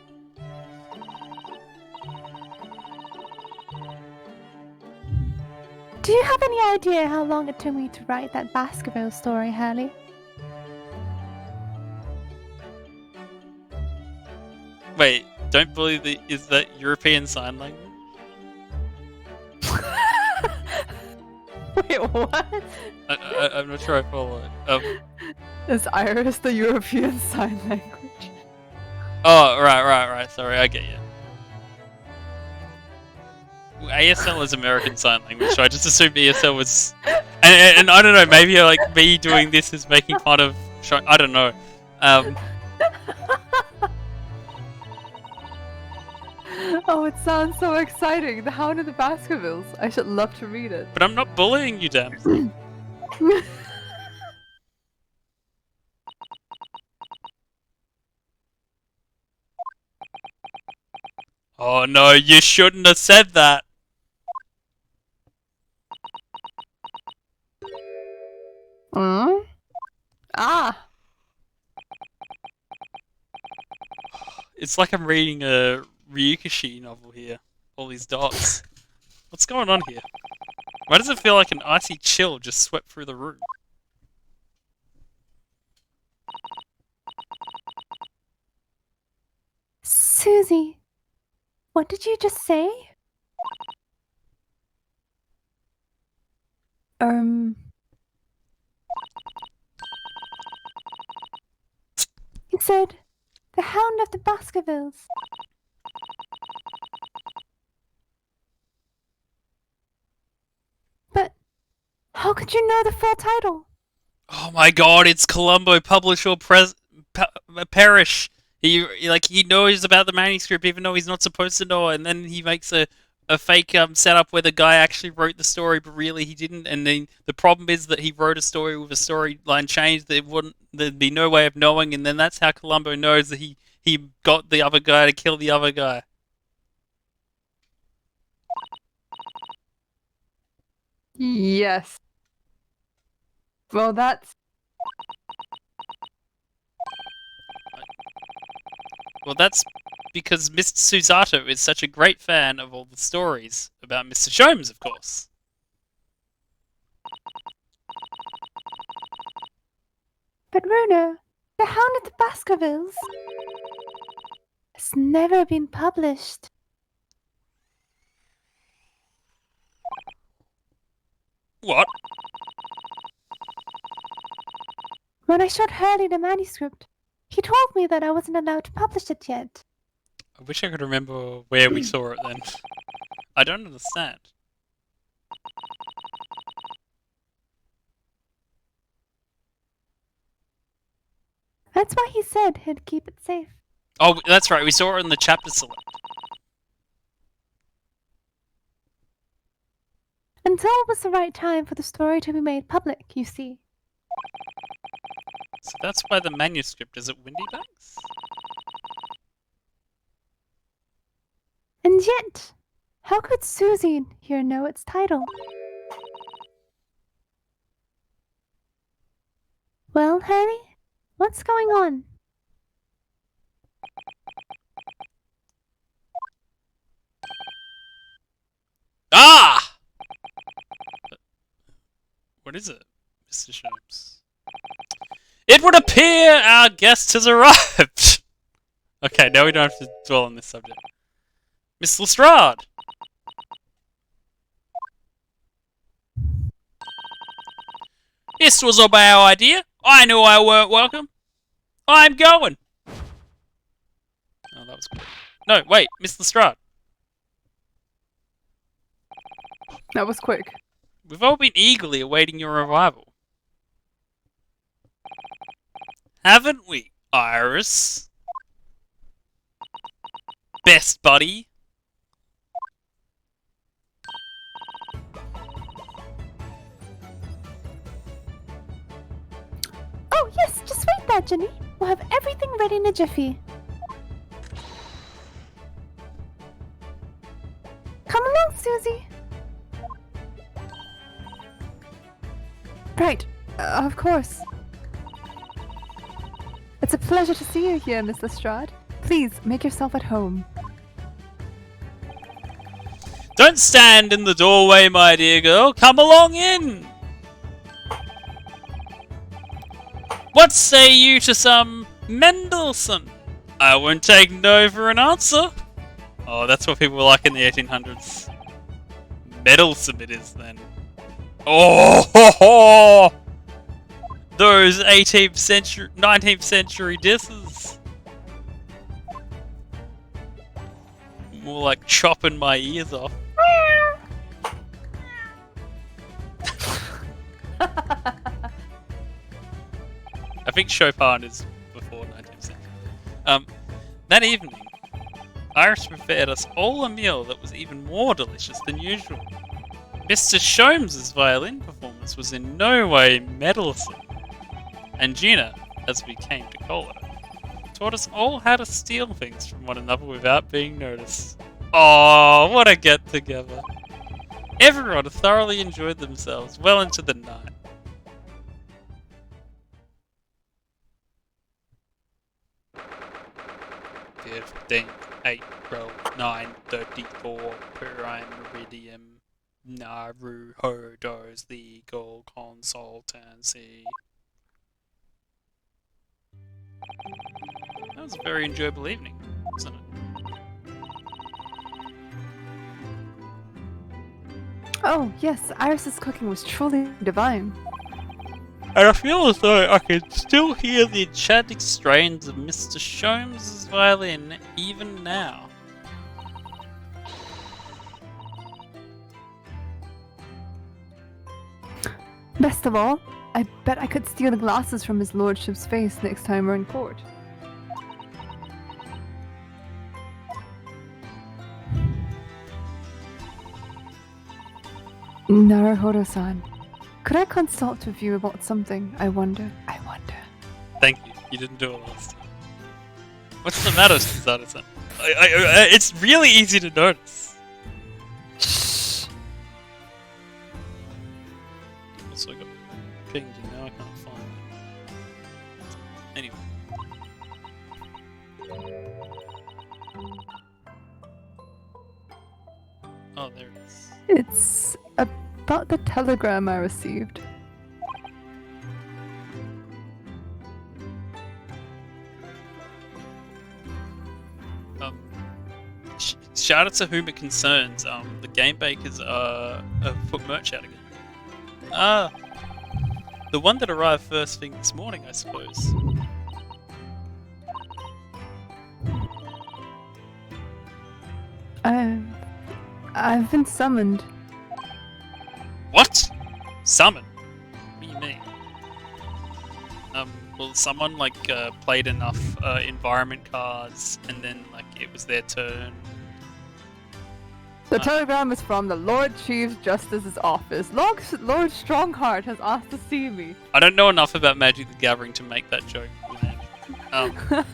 Do you have any idea how long it took me to write that Baskerville story, Hurley? Wait, don't believe is that European Sign Language? Wait, what? I'm not sure I follow it. Is Iris the European Sign Language? Oh, right. Sorry, I get you. ASL is American Sign Language, so I just assumed ESL was... And I don't know, maybe like me doing this is making fun of... I don't know. Oh, it sounds so exciting. The Hound of the Baskervilles. I should love to read it. But I'm not bullying you, damn. Oh no, you shouldn't have said that. Ah. It's like I'm reading a Ryukishi novel here. All these dots. What's going on here? Why does it feel like an icy chill just swept through the room? Susie, what did you just say? You said, the Hound of the Baskervilles. But how could you know the full title? Oh my god, it's Columbo Publish or Perish. He knows about the manuscript even though he's not supposed to know, and then he makes a fake setup where the guy actually wrote the story but really he didn't, and then the problem is that he wrote a story with a storyline change that there'd be no way of knowing, and then that's how Columbo knows that he got the other guy to kill the other guy. Yes. Well, that's Well, that's because Mr. Susato is such a great fan of all the stories about Mr. Sholmes, of course. But Runa, The Hound of the Baskervilles has never been published. What? When I showed Hurley the manuscript, he told me that I wasn't allowed to publish it yet. I wish I could remember where we saw it then. I don't understand. That's why he said he'd keep it safe. Oh, that's right. We saw it in the chapter select. Until it was the right time for the story to be made public, you see. So that's why the manuscript is at Windy Banks? And yet, how could Susie here know its title? Well, Hurley, what's going on? Ah! What is it, Mr. Sholmes? It would appear our guest has arrived! Okay, now we don't have to dwell on this subject. Miss Lestrade! This was all our idea. I knew I weren't welcome. I'm going! Oh, that was quick. No, wait, Miss Lestrade. that was quick. We've all been eagerly awaiting your arrival. Haven't we, Iris? Best buddy. Oh, yes, just wait there, Jenny. We'll have everything ready in a jiffy. Come along, Susie. Right. Of course. It's a pleasure to see you here, Miss Lestrade. Please, make yourself at home. Don't stand in the doorway, my dear girl. Come along in. What say you to some Mendelssohn? I won't take no for an answer. Oh, that's what people were like in the 1800s. Meddlesome it is then. Oh, ho, ho! Those 18th century, 19th century disses. More like chopping my ears off. I think Chopin is before 19th century. That evening, Iris prepared us all a meal that was even more delicious than usual. Mr. Sholmes' violin performance was in no way meddlesome, and Gina, as we came to call her, taught us all how to steal things from one another without being noticed. Oh, what a get-together. Everyone thoroughly enjoyed themselves well into the night. 15th April 9:34 Prime Meridian Naruhodo's legal consultancy. That was a very enjoyable evening, wasn't it? Oh, yes, Iris's cooking was truly divine. And I feel as though I can still hear the enchanting strains of Mr. Sholmes' violin even now. Best of all, I bet I could steal the glasses from his lordship's face next time we're in court. Naruhodo-san, could I consult with you about something? I wonder. Thank you. You didn't do it last time. What's the matter, Susanna-san? It's really easy to notice. Shh. so I got pinged and now I can't find it. Anyway. Oh, there it is. It's about the telegram I received. Shout out to whom it concerns. The game bakers put merch out again. The one that arrived first thing this morning, I suppose. I've been summoned. What? Summoned? What do you mean? Well, someone like played enough environment cards, and then like it was their turn. The telegram is from the Lord Chief Justice's office. Lord Strongheart has asked to see me. I don't know enough about Magic the Gathering to make that joke land.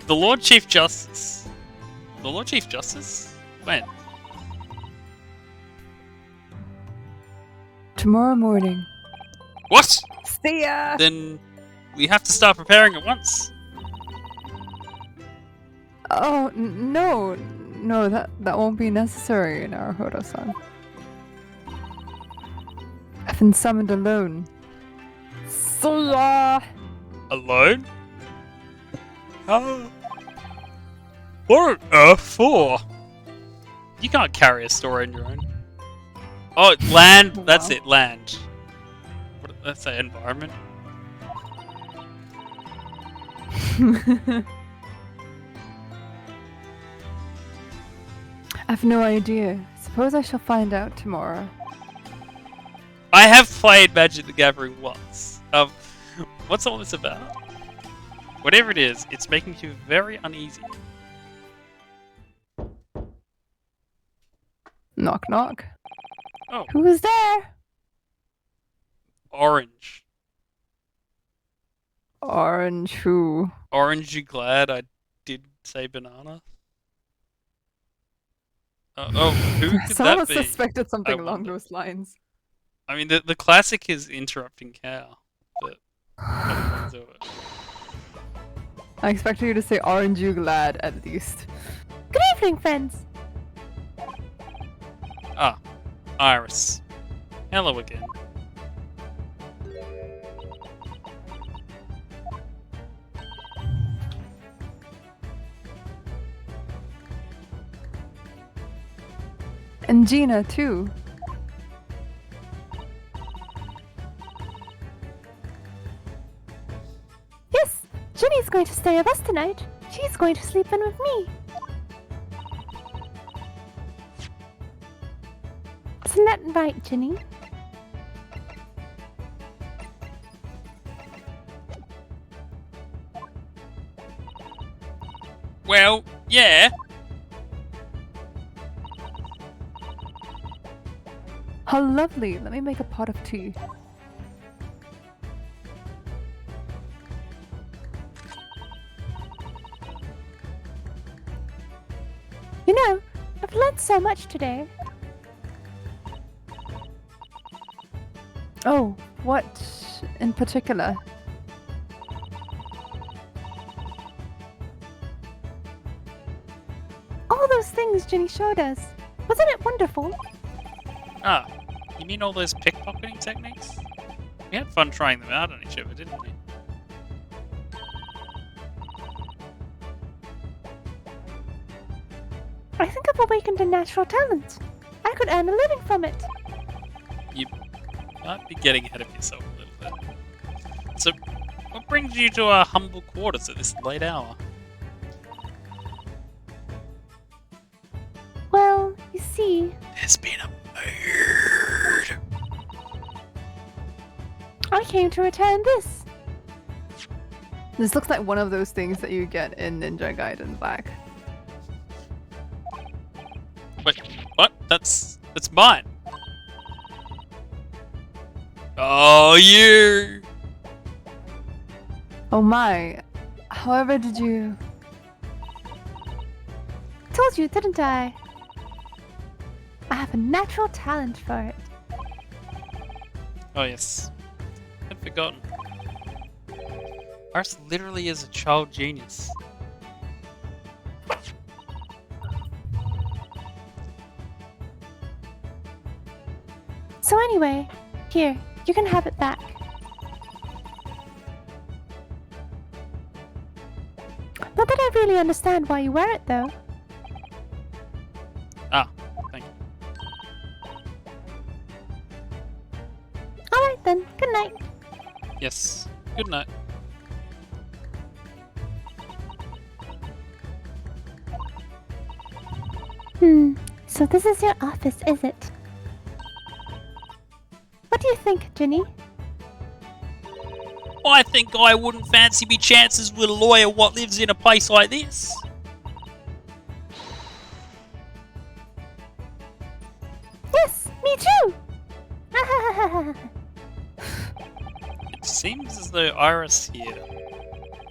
The Lord Chief Justice. The Lord Chief Justice? When? Tomorrow morning. What? See ya! Then we have to start preparing at once. Oh, no. No, that won't be necessary, Naruhodo-san. I've been summoned alone. See ya! Alone? How? What on earth for? You can't carry a store on your own. Oh, land. That's it, land. What did that say? Environment? I've no idea. Suppose I shall find out tomorrow. I have played Magic the Gathering once. What's all this about? Whatever it is, it's making you very uneasy. Knock knock. Oh. Who's there? Orange. Orange who? Orange, you glad I did say banana? Who could Someone that be? suspected something I along wonder. those lines. I mean, the classic is interrupting cow, but I don't do it. I expected you to say orange you glad at least. Good evening, friends. Ah, Iris. Hello again. And Gina too. Yes, Ginny's going to stay with us tonight. She's going to sleep in with me. Isn't that right, Ginny? Well, yeah. How lovely. Let me make a pot of tea. You know, I've learned so much today. Oh, what in particular? All those things Ginny showed us. Wasn't it wonderful? Ah, you mean all those pickpocketing techniques? We had fun trying them out on each other, didn't we? I think I've awakened a natural talent. I could earn a living from it. You might be getting ahead of yourself a little bit. So, what brings you to our humble quarters at this late hour? Well, you see, There's been a murder. I came to return this. This looks like one of those things that you get in Ninja Gaiden Black. Wait, what? That's mine. Oh, you! Oh my. However did you... Told you, didn't I? I have a natural talent for it. Oh yes. I'd forgotten. Iris literally is a child genius. So anyway, here, you can have it back. Not that I really understand why you wear it, though. Ah, thank you. Alright then, good night. Yes. Good night. So this is your office, is it? What do you think, Ginny? I think I wouldn't fancy me chances with a lawyer what lives in a place like this. Yes, me too! It seems as though Iris here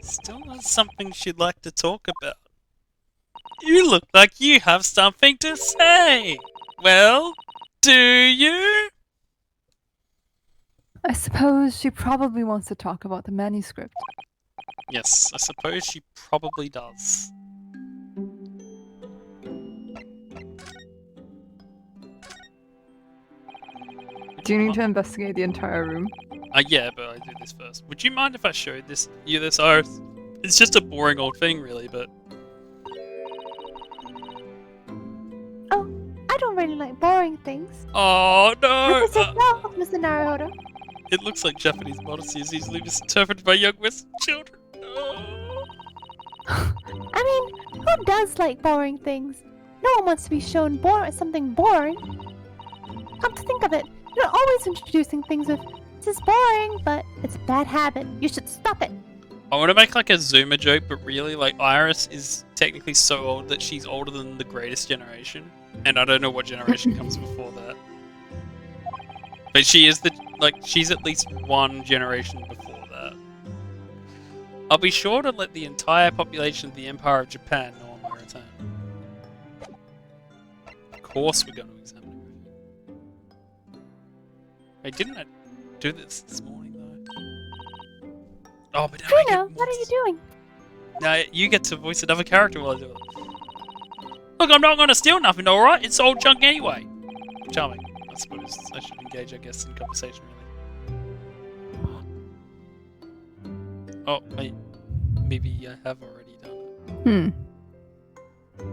still has something she'd like to talk about. You look like you have something to say. Well, do you? I suppose she probably wants to talk about the manuscript. Yes, I suppose she probably does. Do you need to investigate the entire room? Yeah, but I do this first. Would you mind if I showed you this, Iris? It's just a boring old thing, really, but... Oh, I don't really like boring things. Oh, no! This is yourself, Mr. Naruhodo. It looks like Japanese modesty is easily misinterpreted by young Western children. Oh. I mean, who does like boring things? No one wants to be shown something boring. Come to think of it, you're always introducing things with, this is boring, but it's a bad habit. You should stop it. I want to make like a Zoomer joke, but really, like, Iris is technically so old that she's older than the greatest generation. And I don't know what generation comes before that. But she is she's at least one generation before that. I'll be sure to let the entire population of the Empire of Japan know on my return. Of course we're going to examine everything. Wait, didn't I do this morning, though? Oh, but now I Bruno, get what are you doing? Now you get to voice another character while I do it. Look, I'm not going to steal nothing, alright? It's old junk anyway. Charming. I suppose I should engage, I guess, in conversation, really. Oh, wait. Maybe I have already done it.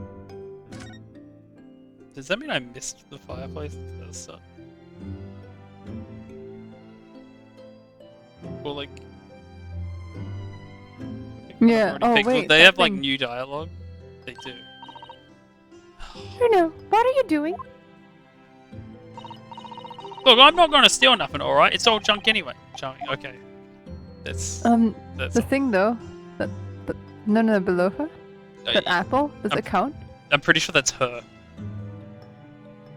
Does that mean I missed the fireplace at the first start? Or, like... Yeah, oh wait, wait. they have, like, thing. new dialogue? They do. Bruno, what are you doing? Look, I'm not going to steal nothing, alright? It's all junk anyway. Charming, okay. That's The all. thing though, that no, below her, that yeah, apple, does it count? I'm pretty sure that's her.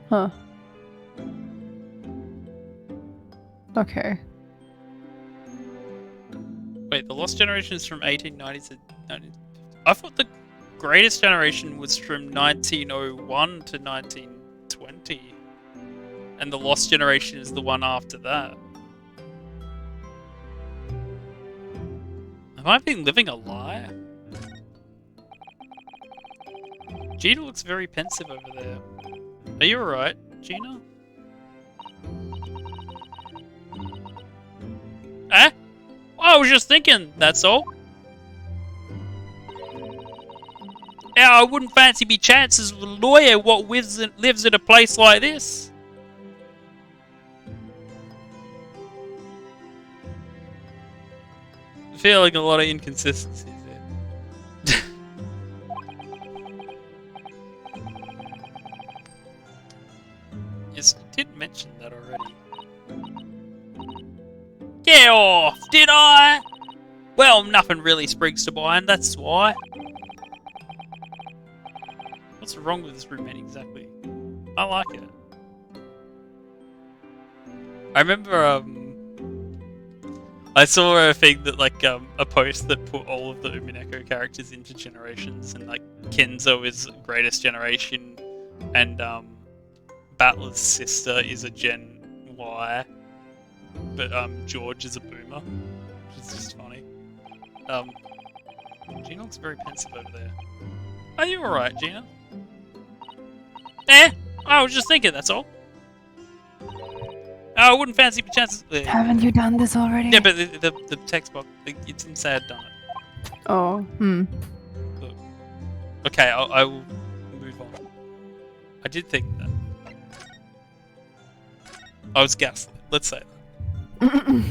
Huh. Okay. Wait, the Lost Generation is from 1890 to 1950. I thought the Greatest Generation was from 1901 to 1920. And the Lost Generation is the one after that. Have I been living a lie? Gina looks very pensive over there. Are you alright, Gina? Eh? I was just thinking, that's all. Yeah, I wouldn't fancy me chances with a lawyer what lives in a place like this. Feeling a lot of inconsistencies there. Yes, you did mention that already. Get off, did I? Well, nothing really springs to mind, that's why. What's wrong with this roommate exactly? I like it. I remember, I saw a thing that, like, a post that put all of the Umineko characters into generations, and, like, Kenzo is greatest generation, and, Battler's sister is a Gen Y. but George is a boomer, which is just funny. Gina looks very pensive over there. Are you alright, Gina? I was just thinking, that's all. I wouldn't fancy my chances. Haven't you done this already? Yeah, but the text box, it didn't say I'd done it. Oh, Okay, I will move on. I did think that. I was gaslit, let's say that.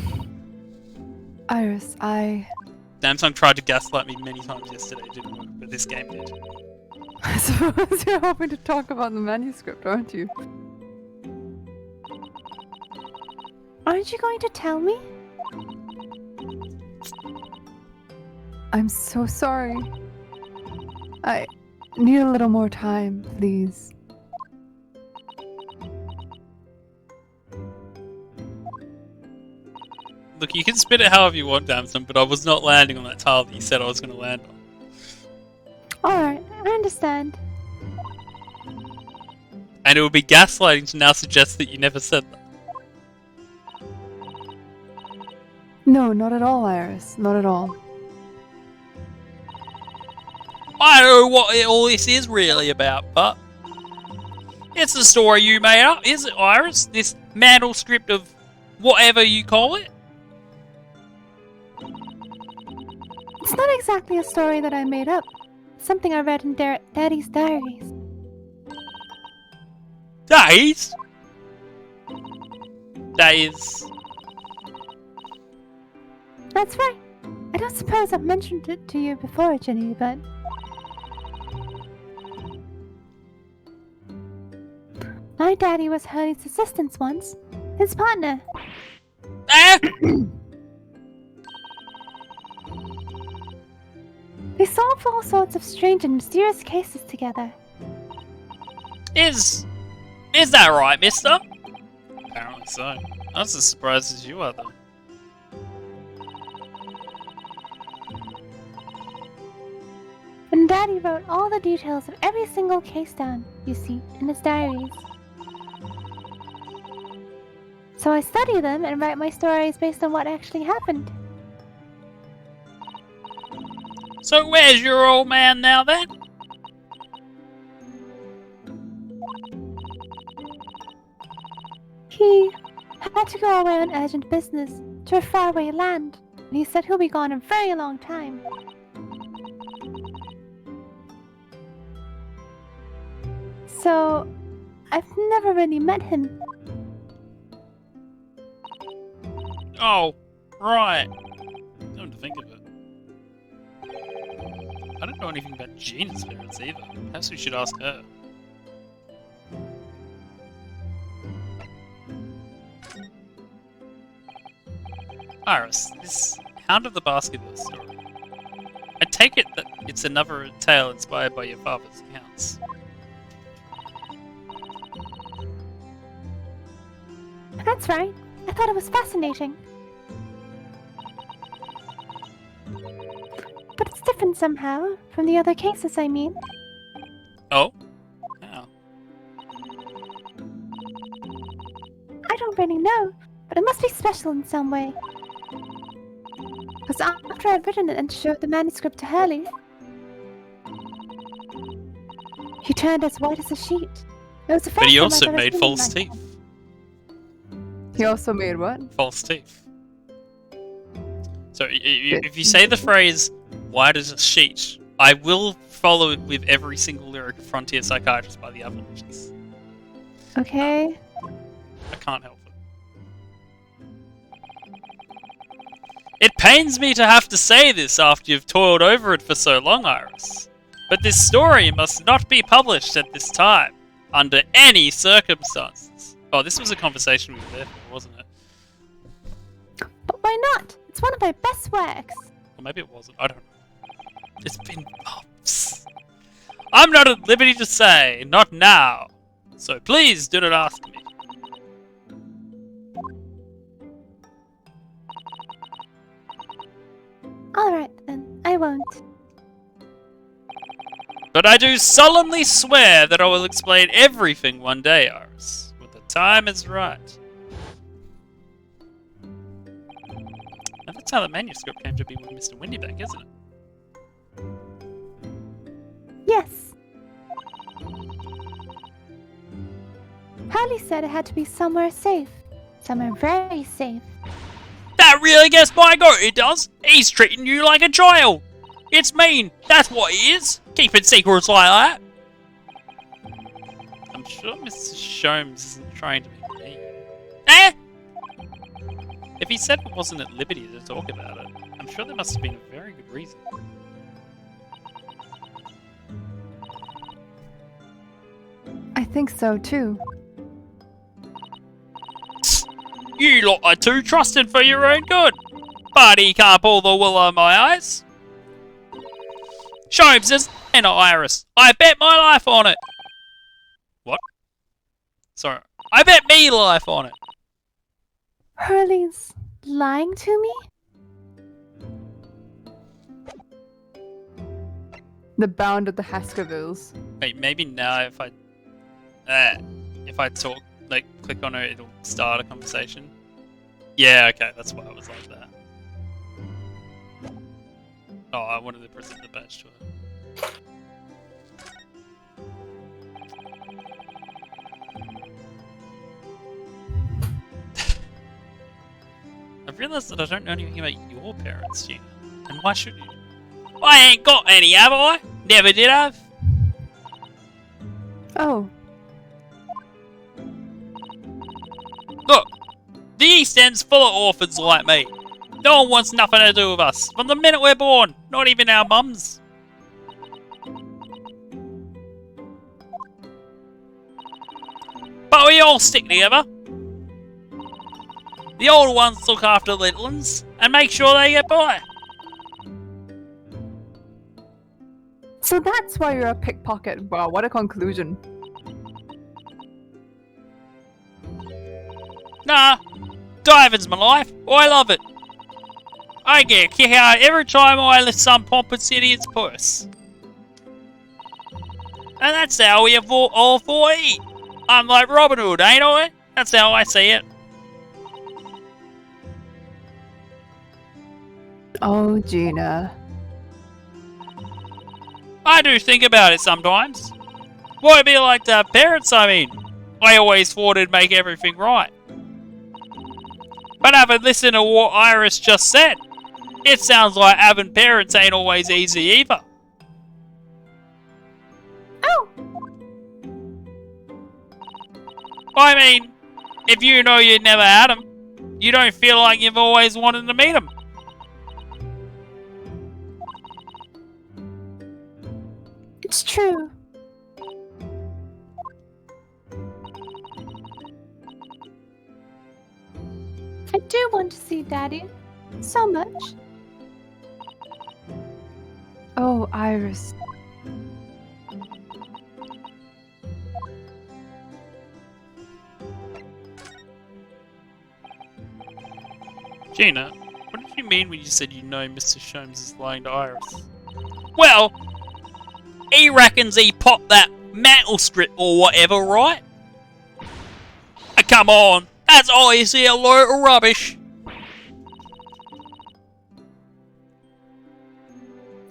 Iris, Samsung tried to gaslight me many times yesterday, it didn't work, but this game did. I suppose you're hoping to talk about the manuscript, aren't you? Aren't you going to tell me? I'm so sorry. I need a little more time, please. Look, you can spin it however you want, Damson, but I was not landing on that tile that you said I was going to land on. Alright, I understand. And it would be gaslighting to now suggest that you never said that. No, not at all, Iris. Not at all. I don't know what all this is really about, but it's a story you made up, is it, Iris? This manuscript of whatever you call it? It's not exactly a story that I made up. It's something I read in Daddy's diaries. Days? Days. That's right. I don't suppose I've mentioned it to you before, Jenny, but... My daddy was Hurley's assistant once. His partner. Ah! They solved all sorts of strange and mysterious cases together. Is that right, mister? Apparently so. I'm as surprised as you are, though. And Daddy wrote all the details of every single case down, you see, in his diaries. So I study them and write my stories based on what actually happened. So where's your old man now, then? He had to go away on urgent business to a faraway land, and he said he'll be gone a very long time. So, I've never really met him. Oh, right. Come to think of it. I don't know anything about Gina's parents either. Perhaps we should ask her. Iris, this Hound of the Baskerville story. I take it that it's another tale inspired by your father's accounts. That's right. I thought it was fascinating. But it's different somehow, from the other cases, I mean. Oh? How? I don't really know, but it must be special in some way. Because after I'd written it and showed the manuscript to Hurley, he turned as white as a sheet. It was the first But he time also I've ever made seen false him like teeth. He also made what? False teeth. So if you say the phrase, white as a sheet, I will follow it with every single lyric of Frontier Psychiatrist by the Avalanches. that. Okay. I can't help it. It pains me to have to say this after you've toiled over it for so long, Iris. But this story must not be published at this time, under any circumstances. Oh, this was a conversation we were there for, wasn't it? But why not? It's one of my best works. Or maybe it wasn't, I don't know. It's been months. I'm not at liberty to say, not now. So please do not ask me. Alright then, I won't. But I do solemnly swear that I will explain everything one day, Iris, when the time is right. how the manuscript came to be with Mr. Windybank, isn't it? Yes. Hurley said it had to be somewhere safe. Somewhere very safe. That really gets my goat, it does. He's treating you like a child. It's mean. That's what he is. Keeping secrets like that. I'm sure Mr. Sholmes isn't trying to be mean. Eh? If he said he wasn't at liberty to talk about it, I'm sure there must have been a very good reason. I think so too. You lot are too trusted for your own good. But he can't pull the wool over my eyes. Sholmes is and Iris. I bet my life on it. What? Sorry. I bet me life on it. Hurley's lying to me? The bound of the Haskervilles. Wait, maybe now if I talk, like, click on it, it'll start a conversation. Yeah, okay, that's why it was like that. Oh, I wanted to present the badge to her. I've realised that I don't know anything about your parents, Gina. And why should you? I ain't got any, have I? Never did have. Oh. Look, the East End's full of orphans like me. No one wants nothing to do with us, from the minute we're born, not even our mums. But we all stick together. The older ones look after the little ones, and make sure they get by. So that's why you're a pickpocket. Wow, what a conclusion. Nah, diving's my life. I love it. I get a kick out every time I lift some pompous idiot's purse. And that's how we have all four eat. I'm like Robin Hood, ain't I? That's how I see it. Oh, Gina. I do think about it sometimes. What it'd be like to have parents, I mean. I always thought it'd make everything right. But having listened to what Iris just said, it sounds like having parents ain't always easy either. Oh! I mean, if you know you never had them, you don't feel like you've always wanted to meet them. It's true. I do want to see Daddy. So much. Oh, Iris. Gina, what did you mean when you said you know Mr. Sholmes is lying to Iris? Well, he reckons he popped that mantle strip or whatever, right? Come on, that's obviously a load of rubbish.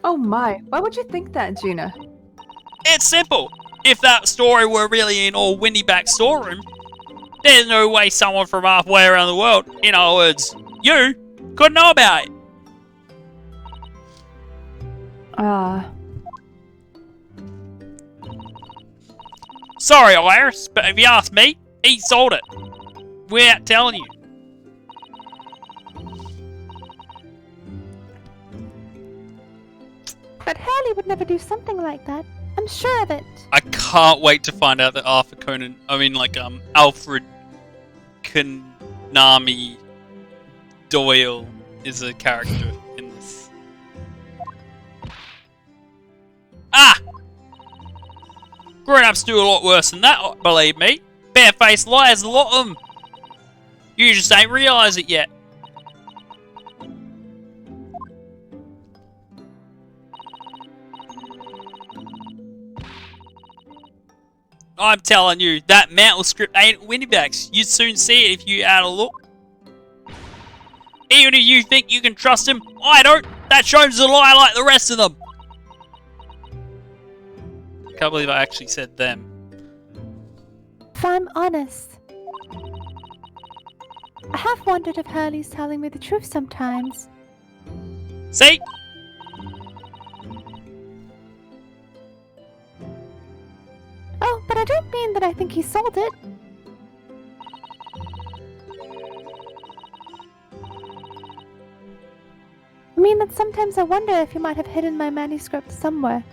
Oh my, why would you think that, Gina? It's simple. If that story were really in old Windyback's storeroom, there's no way someone from halfway around the world, in other words, you, could know about it. Sorry, Iris, but if you ask me, he sold it. Without telling you. But Hurley would never do something like that. I'm sure of it. I can't wait to find out that Alfred Konami Doyle is a character in this. Ah! Grown-ups do a lot worse than that, believe me. Barefaced liars, a lot of them. You just ain't realised it yet. I'm telling you, that mantle script ain't Windyback's. You'd soon see it if you had a look. Even if you think you can trust him, I don't. That Sholmes a lie like the rest of them. Can't believe I actually said them. If I'm honest, I have wondered if Hurley's telling me the truth sometimes. See? Oh, but I don't mean that I think he sold it. I mean that sometimes I wonder if he might have hidden my manuscript somewhere.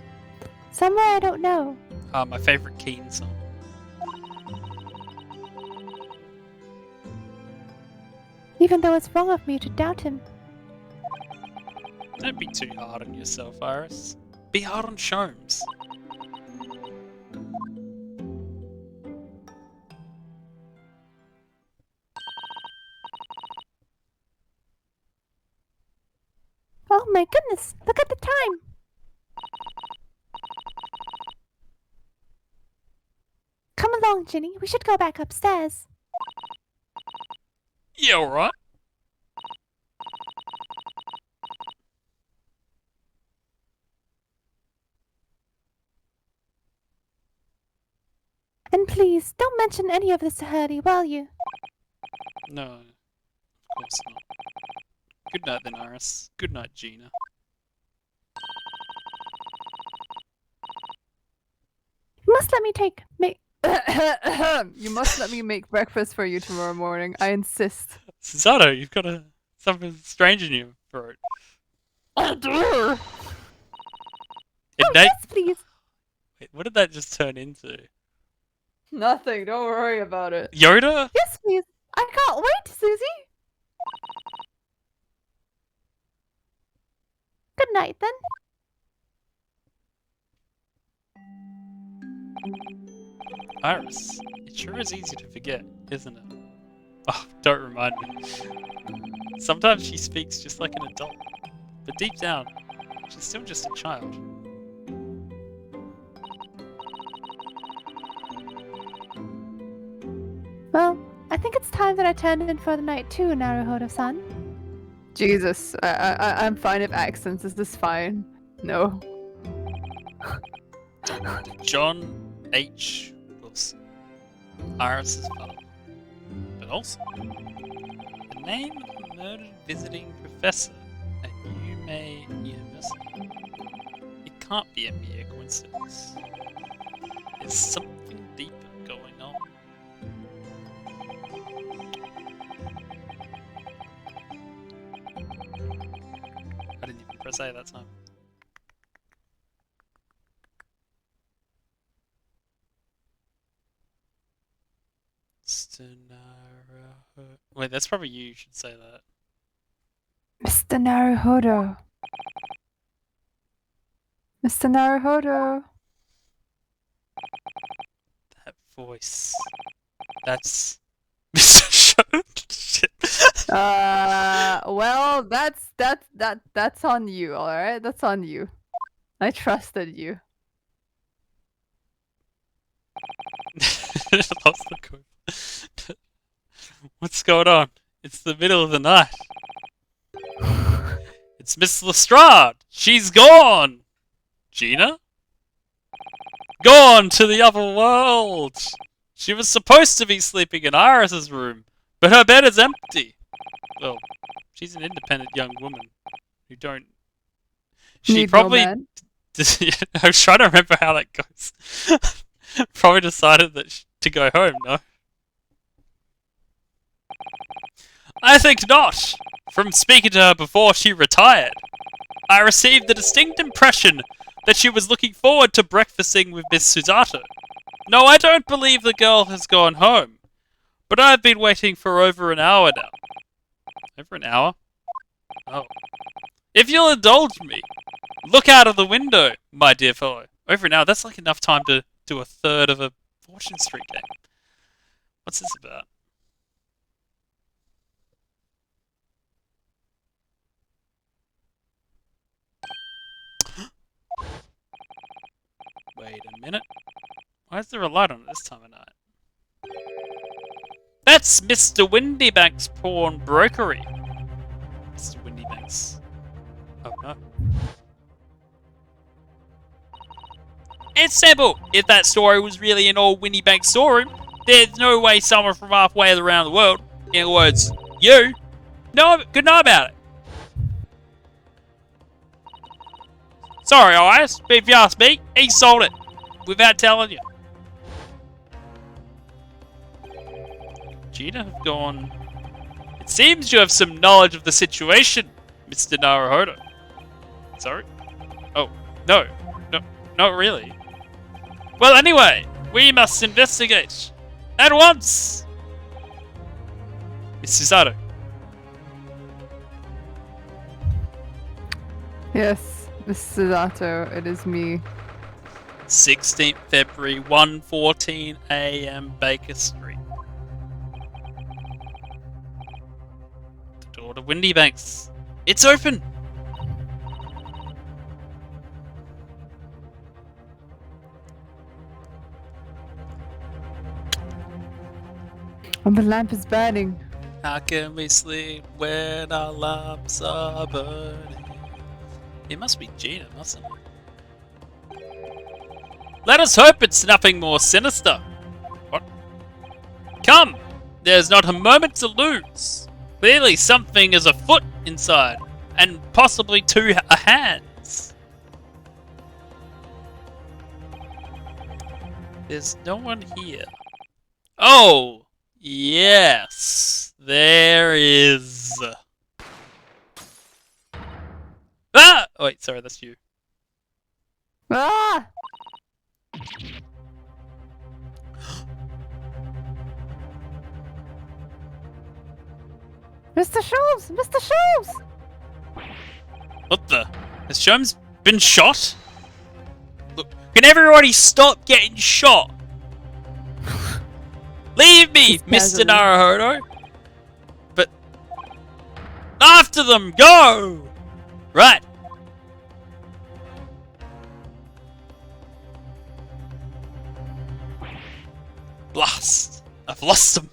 Somewhere I don't know. My favourite Keen song. Even though it's wrong of me to doubt him. Don't be too hard on yourself, Iris. Be hard on Sholmes. Oh my goodness, look at the time! Come along, Ginny, we should go back upstairs. Yeah, alright. And please, don't mention any of this to Hurley, will you? No, of course not. Good night then, Iris. Good night, Gina. You must let me make You must let me make breakfast for you tomorrow morning. I insist. Susato, you've got something strange in your throat. Oh, dear. Oh, yes, please! Wait, what did that just turn into? Nothing. Don't worry about it. Yoda? Yes, please! I can't wait, Susie! Good night, then. Iris, it sure is easy to forget, isn't it? Oh, don't remind me. Sometimes she speaks just like an adult, but deep down, she's still just a child. Well, I think it's time that I turned in for the night too, Naruhodo-san. Jesus, I'm fine with accents. Is this fine? No. John H. Wilson, Iris's father, but also the name of the murdered visiting professor at Yume University. It can't be a mere coincidence. There's something deeper going on. I didn't even press A that time. Wait, that's probably you should say that. Mr. Naruhodo. Mr. Naruhodo. That voice. That's Mr. Shit. Well, that's on you, alright? That's on you. I trusted you. Lost the code. What's going on? It's the middle of the night. It's Miss Lestrade. She's gone. Gina? Gone to the other world. She was supposed to be sleeping in Iris's room, but her bed is empty. Well, she's an independent young woman who don't. She Need probably. no man. I was trying to remember how that goes. Probably decided that to go home. No. I think not. From speaking to her before she retired, I received the distinct impression that she was looking forward to breakfasting with Miss Susato. No, I don't believe the girl has gone home, but I've been waiting for over an hour now. Over an hour? Oh. If you'll indulge me, look out of the window, my dear fellow. Over an hour, that's like enough time to do a third of a Fortune Street game. What's this about? Wait a minute. Why is there a light on at this time of night? That's Mr. Windybank's pawn brokery. Banks. Oh no. It's simple. If that story was really an old Winnie Banks story, there's no way someone from halfway around the world, in other words, you, could know about it. Sorry, Iris, but if you ask me, he sold it without telling you. Gina have gone. It seems you have some knowledge of the situation, Mr. Naruhodo. Sorry? Oh, no, not really. Well, anyway, we must investigate. At once! Miss Susato. Yes, Miss Susato, it is me. 16th February, 1:14 a.m. Baker Street. The door to Windy Banks. It's open! And the lamp is burning. How can we sleep when our lamps are burning? It must be Gina, mustn't it? Let us hope it's nothing more sinister. What? Come! There's not a moment to lose. Clearly something is afoot inside, and possibly two hands. There's no one here. Oh! Yes, there is. Ah! Oh, wait, sorry, that's you. Ah! Mr. Sholmes! Mr. Sholmes! What the? Has Sholmes been shot? Look, can everybody stop getting shot? Leave me, Mr. Naruhodo! But... after them, go! Right. Blast. I've lost them.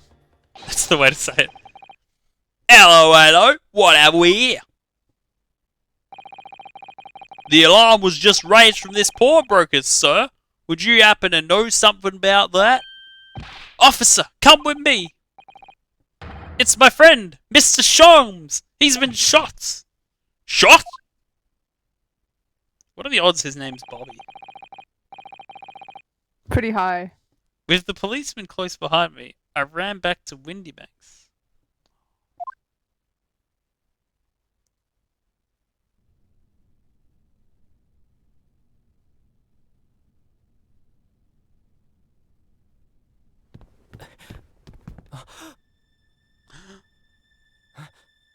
That's the way to say it. Hello, hello. What have we here? The alarm was just raised from this pawnbroker's, sir. Would you happen to know something about that? Officer, come with me. It's my friend, Mr. Sholmes. He's been shot. Shot? What are the odds his name's Bobby? Pretty high. With the policeman close behind me, I ran back to Windy Banks.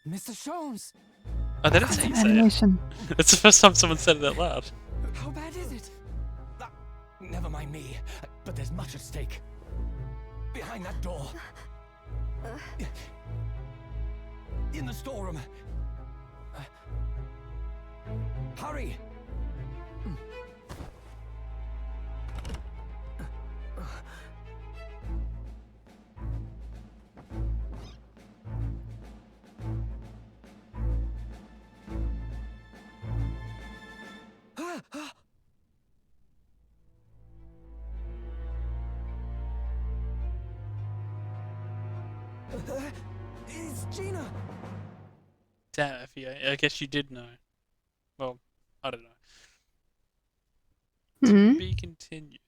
Mr. Sholmes! Oh, that is how you say it. Animation. It's the first time someone said it out loud. How bad is it? Never mind me, but there's much at stake. Behind that door. In the storeroom. Hurry! It's Gina! Damn, I guess you did know. Well, I don't know. To be continued.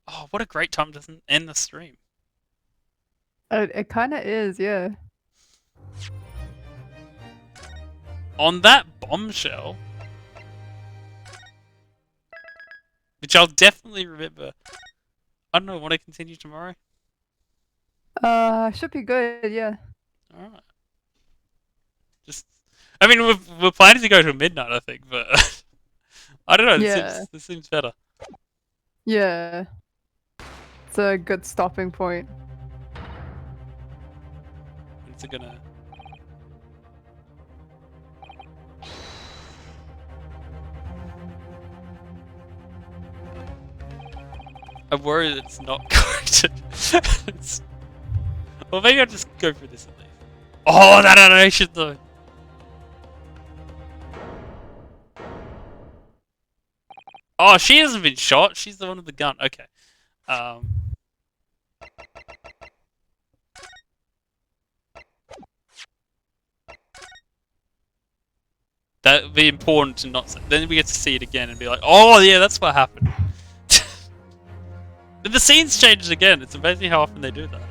Oh, what a great time to end the stream. It kind of is, yeah. On that bombshell, which I'll definitely remember. I don't know, want to continue tomorrow? Should be good, yeah. Alright. I mean, we're planning to go to midnight, I think, but I don't know, this seems better. Yeah. It's a good stopping point. When's it gonna... I'm worried it's not going to... Well, maybe I'll just go for this at least. Oh, that animation though! Oh, she hasn't been shot. She's the one with the gun. Okay. Um. That would be important to not say. Then we get to see it again and be like, oh yeah, that's what happened. But the scenes changes again. It's amazing how often they do that.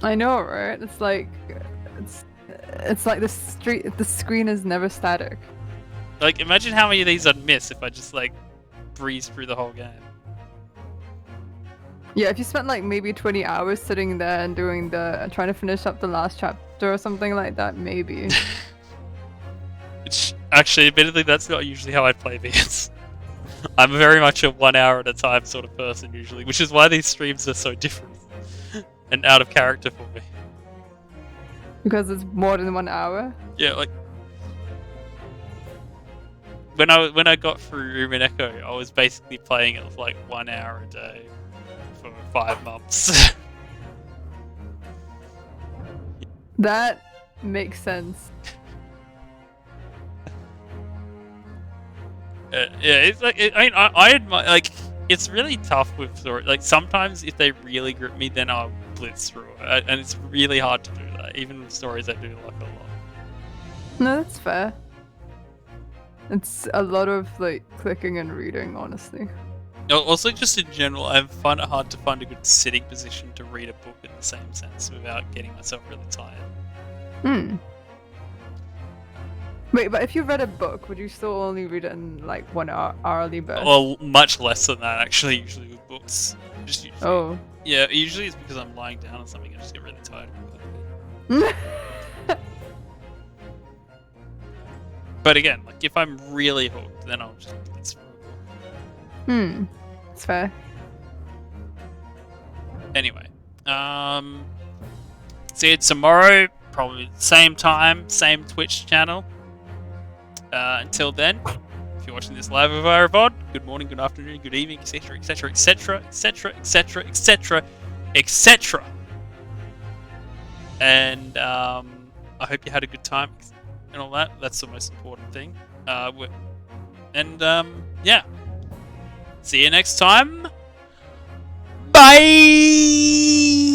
I know, right? It's like the screen is never static. Like, imagine how many of these I'd miss if I just like breeze through the whole game. Yeah, if you spent like maybe 20 hours sitting there and trying to finish up the last chapter or something like that, maybe. Which, actually, admittedly, that's not usually how I play these. I'm very much a 1 hour at a time sort of person usually, which is why these streams are so different and out of character for me. Because it's more than 1 hour. Yeah, like when I got through Room and Echo, I was basically playing it with like 1 hour a day for 5 months. That makes sense. Yeah, it's like I admire, like, it's really tough with story. Like, sometimes if they really grip me, then I'll blitz through it, and it's really hard to do that, even with stories I do like a lot. No, that's fair. It's a lot of like clicking and reading, honestly. Also, just in general, I find it hard to find a good sitting position to read a book in the same sense without getting myself really tired. Hmm. Wait, but if you read a book, would you still only read it in like 1 hourly burst? Well, much less than that, actually, usually with books. Just usually, Oh. Yeah, usually it's because I'm lying down or something and I just get really tired of it. But again, like, if I'm really hooked, then I'll just blitz through a book. It's fair. Anyway, see you tomorrow, probably same time, same Twitch channel. Until then, if you're watching this live via VOD, good morning, good afternoon, good evening, etc., etc., etc., etc., etc., etc., etc. And I hope you had a good time and all that. That's the most important thing. Yeah. See you next time. Bye.